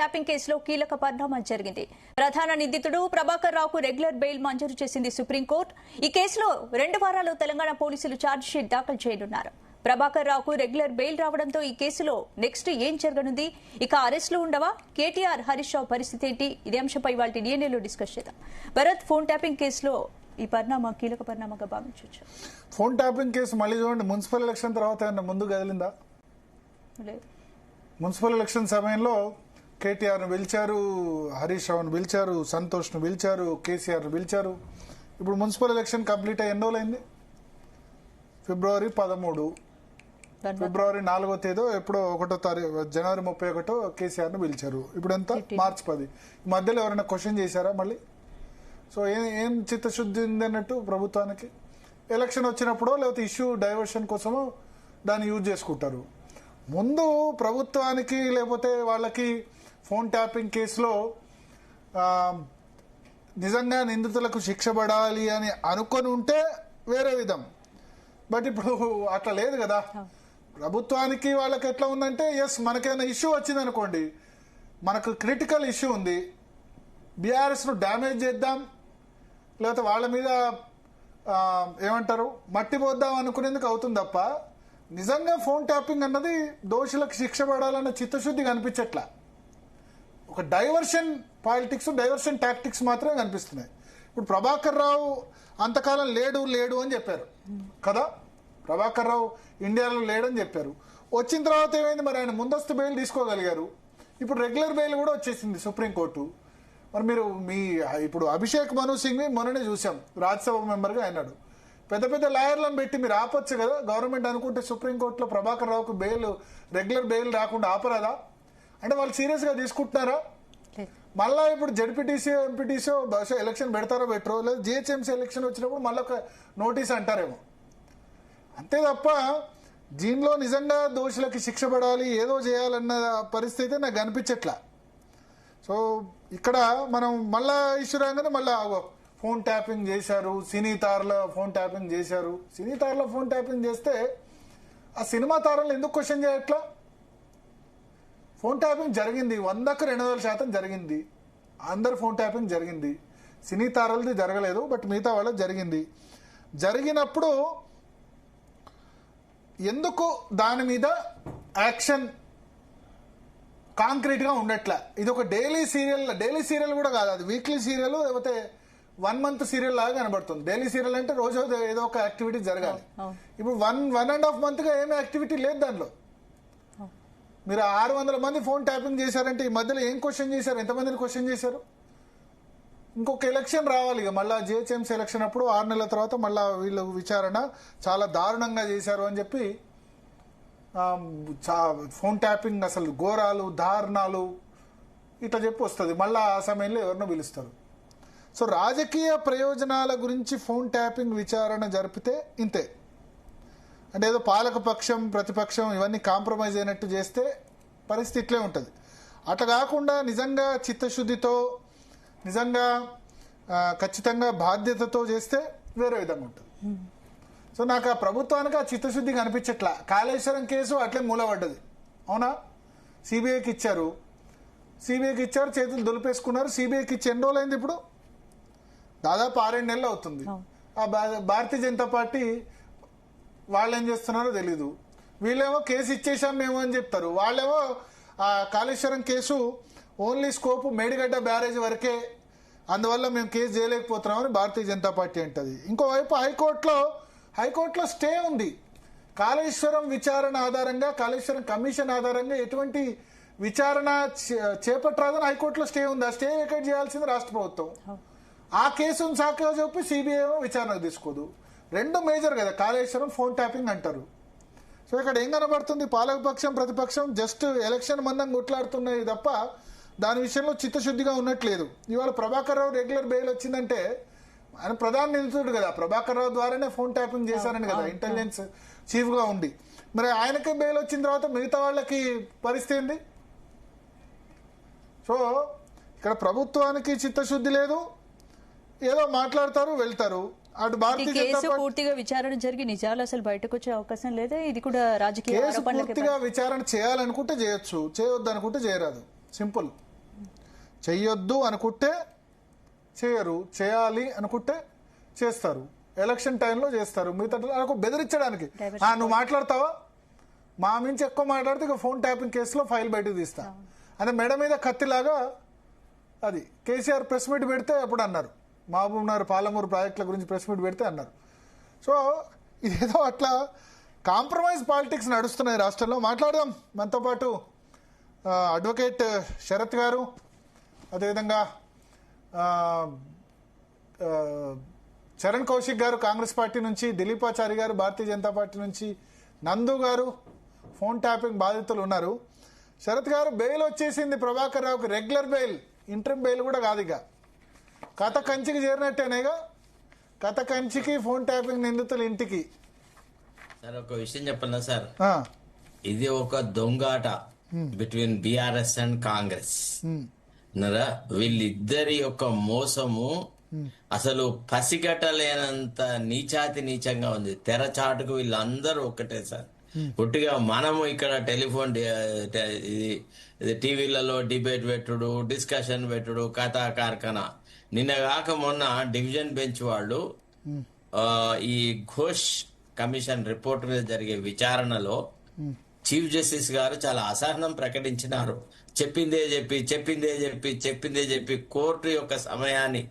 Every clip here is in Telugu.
ట్యాపింగ్ కేసులో కీలక పరిణామం జరిగింది. ప్రధాన నిందితుడు ప్రభాకర్ రావుకు రెగ్యులర్ బెయిల్ మంజూరు చేసింది సుప్రీంకోర్టు. ఈ కేసులో 2 వారాల్లో తెలంగాణ పోలీసులు ఛార్జిషీట్ దాఖలు చేయనున్నారు. ప్రభాకర్ రావుకు రెగ్యులర్ బెయిల్ రావడంతో ఈ కేసులో నెక్స్ట్ ఏం జరగనుంది? ఇక అరెస్టులు ఉండవా? కేటీఆర్, హరీష్ రావు పరిస్థితి ఏంటి? ఇదే అంశంపై ఇవాళ డిఎన్ఏలో డిస్కస్ చేద్దాం. భరత్, ఫోన్ ట్యాపింగ్ కేసులో ఈ పరిణామం కీలక పరిణామంగా భావించవచ్చు. ఫోన్ ట్యాపింగ్ కేసు మళ్ళీ చూడండి, మున్సిపల్ ఎలక్షన్ తర్వాత ఏమన్నా ముందు కదిలిందా? మున్సిపల్ ఎలక్షన్ సమయంలో కేటీఆర్ను పిలిచారు, హరీష్ రావును పిలిచారు, సంతోష్ను పిలిచారు, కేసీఆర్ను పిలిచారు. ఇప్పుడు మున్సిపల్ ఎలక్షన్ కంప్లీట్ అయ్యి ఎన్ని రోజులైంది? ఫిబ్రవరి 13, ఫిబ్రవరి 4వ తేదీ ఎప్పుడో 1వ తారీఖు, జనవరి 31 కేసీఆర్ను పిలిచారు. ఇప్పుడు ఎంత? మార్చి 10. ఈ మధ్యలో ఎవరైనా క్వశ్చన్ చేశారా మళ్ళీ? సో ఏం చిత్తశుద్ధి ఉంది అన్నట్టు ప్రభుత్వానికి? ఎలక్షన్ వచ్చినప్పుడో లేకపోతే ఇష్యూ డైవర్షన్ కోసమో దాన్ని యూజ్ చేసుకుంటారు. ముందు ప్రభుత్వానికి లేకపోతే వాళ్ళకి ఫోన్ ట్యాపింగ్ కేసులో నిజంగా నిందితులకు శిక్ష పడాలి అని అనుకొని ఉంటే వేరే విధం. బట్ ఇప్పుడు అట్లా లేదు కదా. ప్రభుత్వానికి వాళ్ళకి ఎట్లా ఉందంటే, ఎస్ మనకైనా ఇష్యూ వచ్చింది అనుకోండి, మనకు క్రిటికల్ ఇష్యూ ఉంది, బీఆర్ఎస్ను డ్యామేజ్ చేద్దాం లేకపోతే వాళ్ళ మీద ఏమంటారు మట్టి పోద్దాం అనుకునేందుకు అవుతుంది తప్ప నిజంగా ఫోన్ ట్యాపింగ్ అన్నది దోషులకు శిక్ష పడాలన్న చిత్తశుద్ధి కనిపించట్లా. ఒక డైవర్షన్ పాలిటిక్స్, డైవర్షన్ టాక్టిక్స్ మాత్రమే కనిపిస్తున్నాయి. ఇప్పుడు ప్రభాకర్ రావు అంతకాలం లేడు అని చెప్పారు కదా. ప్రభాకర్ రావు ఇండియాలో లేడని చెప్పారు. వచ్చిన తర్వాత ఏమైంది? మరి ఆయన ముందస్తు బెయిల్ తీసుకోగలిగారు. ఇప్పుడు రెగ్యులర్ బెయిల్ కూడా వచ్చేసింది సుప్రీంకోర్టు. మరి మీరు ఇప్పుడు అభిషేక్ మను సింగ్ ని మొన్ననే చూసాం, రాజ్యసభ మెంబర్గా అయినాడు. పెద్ద పెద్ద లాయర్లను పెట్టి మీరు ఆపొచ్చు కదా. గవర్నమెంట్ అనుకుంటే సుప్రీంకోర్టులో ప్రభాకర్ రావుకు రెగ్యులర్ బెయిల్ రాకుండా ఆపరాదా? అంటే వాళ్ళు సీరియస్ గా తీసుకుంటున్నారా? మళ్ళా ఇప్పుడు జడ్పీటీసీ, ఎంపీటీసీ బహుశా ఎలక్షన్ పెడతారో పెట్టరో, లేదా జిహెచ్ఎంసీ ఎలక్షన్ వచ్చినప్పుడు మళ్ళీ ఒక నోటీస్ అంటారేమో. అంతే తప్ప దీనిలో నిజంగా దోషులకి శిక్ష పడాలి, ఏదో చేయాలన్న పరిస్థితి నాకు కనిపించట్లా. సో ఇక్కడ మనం మళ్ళా ఇష్యూ రాగానే మళ్ళా ఫోన్ ట్యాపింగ్ చేశారు, సినీ తారలో ఫోన్ ట్యాపింగ్ చేశారు. సినీ తారలో ఫోన్ ట్యాపింగ్ చేస్తే ఆ సినిమా తారలు ఎందుకు క్వశ్చన్ చేయట్లా? ఫోన్ ట్యాపింగ్ జరిగింది, 100కు 200% జరిగింది. అందరు ఫోన్ ట్యాపింగ్ జరిగింది, సినీ తారలది జరగలేదు, బట్ మిగతా వాళ్ళది జరిగింది. జరిగినప్పుడు ఎందుకు దాని మీద యాక్షన్ కాంక్రీట్ గా ఉండట్లా? ఇది ఒక డైలీ సీరియల్ కూడా కాదు, అది వీక్లీ సీరియల్ లేకపోతే 1 month సీరియల్ లాగా కనబడుతుంది. డైలీ సీరియల్ అంటే రోజు ఏదో ఒక యాక్టివిటీ జరగాలి. ఇప్పుడు 1.5 month గా ఏమీ యాక్టివిటీ లేదు దానిలో. మీరు 600 మంది ఫోన్ ట్యాపింగ్ చేశారంటే ఈ మధ్యలో ఏం క్వశ్చన్ చేశారు? ఎంతమందిని క్వశ్చన్ చేశారు? ఇంకొక ఎలక్షన్ రావాలి, ఇక మళ్ళీ జిహెచ్ఎంసీ ఎలక్షన్ అప్పుడు 6 నెలల తర్వాత మళ్ళీ వీళ్ళు విచారణ చాలా దారుణంగా చేశారు అని చెప్పి ఫోన్ ట్యాపింగ్ అసలు ఘోరాలు, దారుణాలు ఇట్లా చెప్పి వస్తుంది. మళ్ళీ ఆ సమయంలో ఎవరినో పిలుస్తారు. సో రాజకీయ ప్రయోజనాల గురించి ఫోన్ ట్యాపింగ్ విచారణ జరిపితే ఇంతే. అంటే ఏదో పాలకపక్షం ప్రతిపక్షం ఇవన్నీ కాంప్రమైజ్ అయినట్టు చేస్తే పరిస్థితి ఇట్లే ఉంటుంది. అట్లా కాకుండా నిజంగా చిత్తశుద్ధితో, నిజంగా ఖచ్చితంగా బాధ్యతతో చేస్తే వేరే విధంగా ఉంటుంది. సో నాకు ఆ ప్రభుత్వానికి ఆ చిత్తశుద్ధి కనిపించట్లా. కాళేశ్వరం కేసు అట్లే మూలపడ్డది, అవునా? సిబిఐకి ఇచ్చారు, చేతులు దులిపేసుకున్నారు. సిబిఐకి ఇచ్చి ఎన్ని రోజులైంది? ఇప్పుడు దాదాపు 6-7 నెలలు అవుతుంది. ఆ భారతీయ జనతా పార్టీ వాళ్ళు ఏం చేస్తున్నారో తెలీదు. వీళ్ళేమో కేసు ఇచ్చేసాం మేము అని చెప్తారు. వాళ్ళేమో ఆ Kaleshwaram case only scope Medigadda barrage వరకే, అందువల్ల మేము కేసు చేయలేకపోతున్నామని భారతీయ జనతా పార్టీ అంటది. ఇంకోవైపు హైకోర్టులో స్టే ఉంది. కాళేశ్వరం విచారణ ఆధారంగా, కాళేశ్వరం కమిషన్ ఆధారంగా ఎటువంటి విచారణ చేపట్టరాదని హైకోర్టులో స్టే ఉంది. ఆ స్టే వెకేట్ చేయాల్సింది రాష్ట్ర ప్రభుత్వం. ఆ కేసును సాకుగా చెప్పి సిబిఐ విచారణకు తీసుకోదు. 2 మేజర్ కదా, కాళేశ్వరం, ఫోన్ ట్యాపింగ్ అంటారు. సో ఇక్కడ ఏం కనబడుతుంది? పాలకపక్షం ప్రతిపక్షం జస్ట్ ఎలక్షన్ మందం కొట్లాడుతున్నాయి తప్ప దాని విషయంలో చిత్తశుద్ధిగా ఉన్నట్లేదు. ఇవాళ ప్రభాకర్ రావు రెగ్యులర్ బెయిల్ వచ్చిందంటే ఆయన ప్రధాన నిందితుడు కదా, ప్రభాకర్ రావు ద్వారానే ఫోన్ ట్యాపింగ్ చేశారని కదా, ఇంటెలిజెన్స్ చీఫ్ గా ఉండి. మరి ఆయనకే బెయిల్ వచ్చిన తర్వాత మిగతా వాళ్ళకి పరిస్థితి ఏంది? సో ఇక్కడ ప్రభుత్వానికి చిత్తశుద్ధి లేదు, ఏదో మాట్లాడతారు వెళ్తారు. అటు భారతీయ కేసు పూర్తిగా విచారణ జరిగి నిజాలు అసలు బయటకు వచ్చే అవకాశం లేదా? ఇది కూడా రాజకీయ పూర్తిగా విచారణ చేయాలనుకుంటే చేయొచ్చు, చేయొద్దు అనుకుంటే చేయరాదు. సింపుల్. చెయ్యొద్దు అనుకుంటే చేయరు, చేయాలి అనుకుంటే చేస్తారు. ఎలక్షన్ టైంలో చేస్తారు. మిగతా నాకు బెదిరించడానికి నువ్వు మాట్లాడతావా, మా మించి ఎక్కువ మాట్లాడితే ఇక ఫోన్ ట్యాపింగ్ కేసులో ఫైల్ బయటకు తీస్తా అంటే మెడ మీద కత్తిలాగా. అది కేసీఆర్ ప్రెస్ మీట్ పెడితే అప్పుడు అన్నారు, మహబూబ్ నగర్ పాలమూరు ప్రాజెక్టుల గురించి ప్రెస్ మీట్ పెడితే అన్నారు. సో ఇదేదో అట్లా కాంప్రమైజ్ పాలిటిక్స్ నడుస్తున్నాయి రాష్ట్రంలో. మాట్లాడదాం. మనతో పాటు అడ్వకేట్ శరత్ గారు, అదేవిధంగా చరణ్ కౌశిక్ గారు కాంగ్రెస్ పార్టీ నుంచి, దిలీపాచారి గారు భారతీయ జనతా పార్టీ నుంచి, నందు గారు ఫోన్ ట్యాపింగ్ బాధితులు ఉన్నారు. శరత్ గారు, బెయిల్ వచ్చేసింది ప్రభాకర్ రావుకి, రెగ్యులర్ బెయిల్, ఇంటర్మ్ బెయిల్ కూడా కాదు. ఇక కథ కంచికి చేరినట్టేనేగా, కథ కంచికి ఫోన్ ట్యాపింగ్ నిందితులు ఇంటికి. సార్ ఒక విషయం చెప్పన్నా సార్, ఇది ఒక దొంగాట బిట్వీన్ బీఆర్ఎస్ అండ్ కాంగ్రెస్. వీళ్ళిద్దరి యొక్క మోసము అసలు పసిగట్టలేనంత నీచాతి నీచంగా ఉంది. తెరచాటుకు వీళ్ళందరూ ఒక్కటే సార్. పుట్టిగా మనము ఇక్కడ టెలిఫోన్ టీవీలలో డిబేట్ పెట్టుడు, డిస్కషన్ పెట్టుడు, కథా కార్ఖానా. నిన్న కాక మొన్న డివిజన్ బెంచ్ వాళ్ళు ఈ ఘోష్ కమిషన్ రిపోర్ట్ మీద జరిగే విచారణలో చీఫ్ జస్టిస్ గారు చాలా అసహనం ప్రకటించినారు. చెప్పిందే చెప్పి కోర్టు యొక్క సమయాన్ని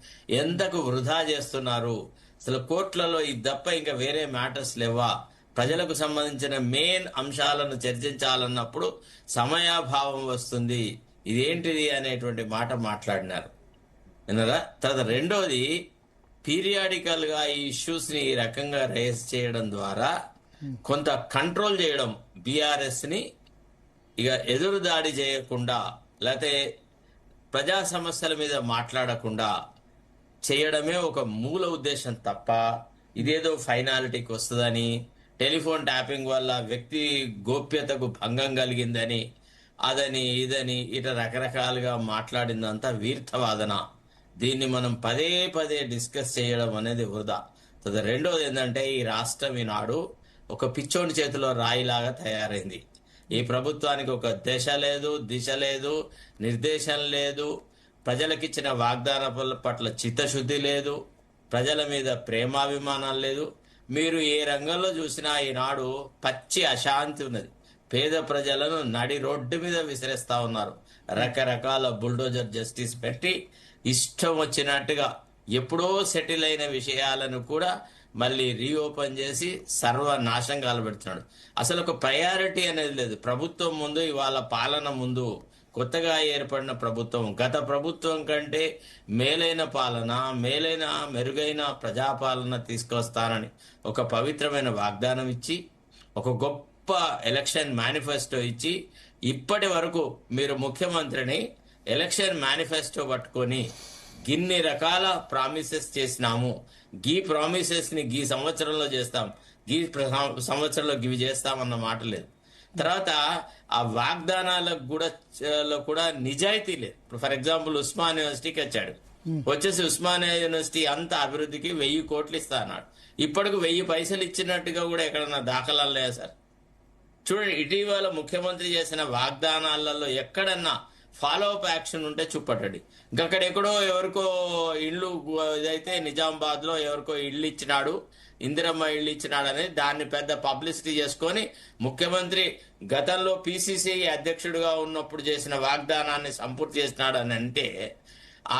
ఎంతకు వృధా చేస్తున్నారు. అసలు కోర్టులలో ఇది తప్ప ఇంకా వేరే మ్యాటర్స్ లేవా? ప్రజలకు సంబంధించిన మెయిన్ అంశాలను చర్చించాలన్నప్పుడు సమయాభావం వస్తుంది, ఇదేంటిది అనేటువంటి మాట మాట్లాడినారు. విన్నారా? తర్వాత రెండోది, పీరియాడికల్ గా ఈ ఇష్యూస్ ని ఈ రకంగా రేస్ చేయడం ద్వారా కొంత కంట్రోల్ చేయడం, బీఆర్ఎస్ ని ఇక ఎదురు దాడి చేయకుండా లేకపోతే ప్రజా సమస్యల మీద మాట్లాడకుండా చేయడమే ఒక మూల ఉద్దేశం తప్ప ఇదేదో ఫైనాలిటీకి వస్తుందని, టెలిఫోన్ ట్యాపింగ్ వల్ల వ్యక్తి గోప్యతకు భంగం కలిగిందని, అదని ఇదని ఇట్లా రకరకాలుగా మాట్లాడిందంతా వీర్థవాదన. దీన్ని మనం పదే పదే డిస్కస్ చేయడం అనేది వృధా. రెండోది ఏంటంటే, ఈ రాష్ట్రం ఈనాడు ఒక పిచ్చోని చేతిలో రాయిలాగా తయారైంది. ఈ ప్రభుత్వానికి ఒక దశ లేదు, దిశ లేదు, నిర్దేశం లేదు, ప్రజలకిచ్చిన వాగ్దానాల పట్ల చిత్తశుద్ధి లేదు, ప్రజల మీద ప్రేమాభిమానాలు లేదు. మీరు ఏ రంగంలో చూసినా ఈనాడు పచ్చి అశాంతి ఉన్నది. పేద ప్రజలను నడి రోడ్డు మీద విసిరేస్తా ఉన్నారు. రకరకాల బుల్డోజర్ జస్టిస్ పెట్టి ఇష్టం వచ్చినట్టుగా ఎప్పుడో సెటిల్ అయిన విషయాలను కూడా మళ్ళీ రీఓపెన్ చేసి సర్వనాశం కాలబెడుతున్నాడు. అసలు ఒక ప్రయారిటీ అనేది లేదు. ప్రభుత్వం ముందు, ఇవాళ పాలన ముందు, కొత్తగా ఏర్పడిన ప్రభుత్వం గత ప్రభుత్వం కంటే మేలైన పాలన, మెరుగైన ప్రజాపాలన తీసుకొస్తానని ఒక పవిత్రమైన వాగ్దానం ఇచ్చి, ఒక గొప్ప ఎలక్షన్ మేనిఫెస్టో ఇచ్చి, ఇప్పటి వరకు మీరు ముఖ్యమంత్రిని ఎలక్షన్ మేనిఫెస్టో పట్టుకొని గిన్ని రకాల ప్రామిసెస్ చేసినాము, గీ ప్రామిసెస్ ని గీ సంవత్సరంలో చేస్తాం, గీ సంవత్సరంలో గివి చేస్తామన్న మాట లేదు. తర్వాత ఆ వాగ్దానాలకు కూడా నిజాయితీ లేదు. ఇప్పుడు ఫర్ ఎగ్జాంపుల్ ఉస్మానియా యూనివర్సిటీకి వచ్చాడు, వచ్చేసి ఉస్మానియా యూనివర్సిటీ అంత అభివృద్ధికి 1000 కోట్లు ఇస్తా అన్నాడు. ఇప్పటికి 1000 పైసలు ఇచ్చినట్టుగా కూడా ఎక్కడన్నా దాఖలాలు లేవా సార్? చూడండి, ఇటీవల ముఖ్యమంత్రి చేసిన వాగ్దానాలలో ఎక్కడన్నా ఫాలో అప్ యాక్షన్ ఉంటే చూపట్టండి. ఇంకక్కడెక్కడో ఎవరికో ఇళ్ళు, ఇదైతే నిజామాబాద్ లో ఎవరికో ఇళ్ళు ఇచ్చినాడు, ఇందిరమ్మ ఇళ్ళు ఇచ్చినాడు అనేది దాన్ని పెద్ద పబ్లిసిటీ చేసుకొని ముఖ్యమంత్రి గతంలో పిసిసి అధ్యక్షుడిగా ఉన్నప్పుడు చేసిన వాగ్దానాన్ని సంపూర్తి చేసినాడు అని అంటే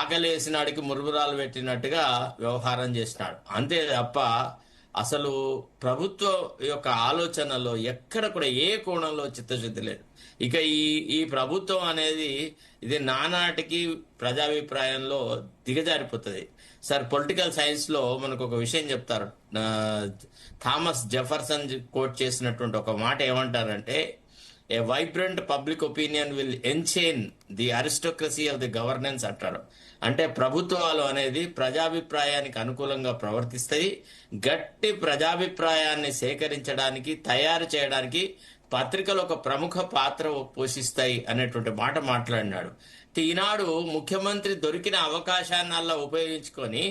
ఆకలేసినాడికి మురుగురాలు పెట్టినట్టుగా వ్యవహారం చేసినాడు. అంతే తప్ప అసలు ప్రభుత్వం యొక్క ఆలోచనలో ఎక్కడ కూడా ఏ కోణంలో చిత్తశుద్ధి లేదు. ఇక ఈ ప్రభుత్వం అనేది ఇది నానాటికి ప్రజాభిప్రాయంలో దిగజారిపోతుంది సార్. పొలిటికల్ సైన్స్ లో మనకు ఒక విషయం చెప్తారు. థామస్ జెఫర్సన్ కోట్ చేసినటువంటి ఒక మాట ఏమంటారంటే, a vibrant public opinion will enchain the aristocracy of the governance అంటారు. అంటే ప్రభుత్వాలు అనేది ప్రజాభిప్రాయానికి అనుకూలంగా ప్రవర్తిస్తాయి. గట్టి ప్రజాభిప్రాయాన్ని సేకరించడానికి, తయారు చేయడానికి పత్రికలు ఒక ప్రముఖ పాత్ర పోషిస్తాయి అనేటువంటి మాట మాట్లాడినాడు. ఈనాడు ముఖ్యమంత్రి దొరికిన అవకాశాన్నల్లా ఉపయోగించుకొని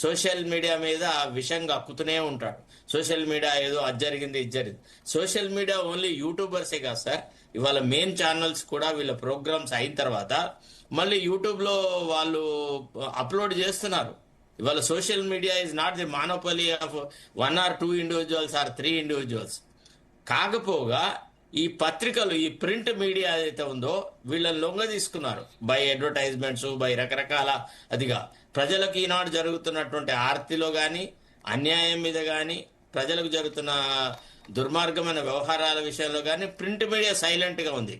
సోషల్ మీడియా మీద విషంగా అక్కుతూనే ఉంటాడు. సోషల్ మీడియా ఏదో అది జరిగింది, ఇది జరిగింది. సోషల్ మీడియా ఓన్లీ యూట్యూబర్సే కాదు సార్, ఇవాళ మెయిన్ ఛానల్స్ కూడా వీళ్ళ ప్రోగ్రామ్స్ అయిన తర్వాత మళ్ళీ యూట్యూబ్ లో వాళ్ళు అప్లోడ్ చేస్తున్నారు. ఇవాళ social media is not the monopoly of 1 or 2 individuals or 3 individuals. కాకపోగా ఈ పత్రికలు, ఈ ప్రింట్ మీడియా ఏదైతే ఉందో వీళ్ళని లొంగ తీసుకున్నారు బై అడ్వర్టైజ్మెంట్స్, బై రకరకాల అదిగా ప్రజలకు ఈనాడు జరుగుతున్నటువంటి ఆర్తిలో కానీ, అన్యాయం మీద కానీ, ప్రజలకు జరుగుతున్న దుర్మార్గమైన వ్యవహారాల విషయంలో కానీ ప్రింట్ మీడియా సైలెంట్ గా ఉంది.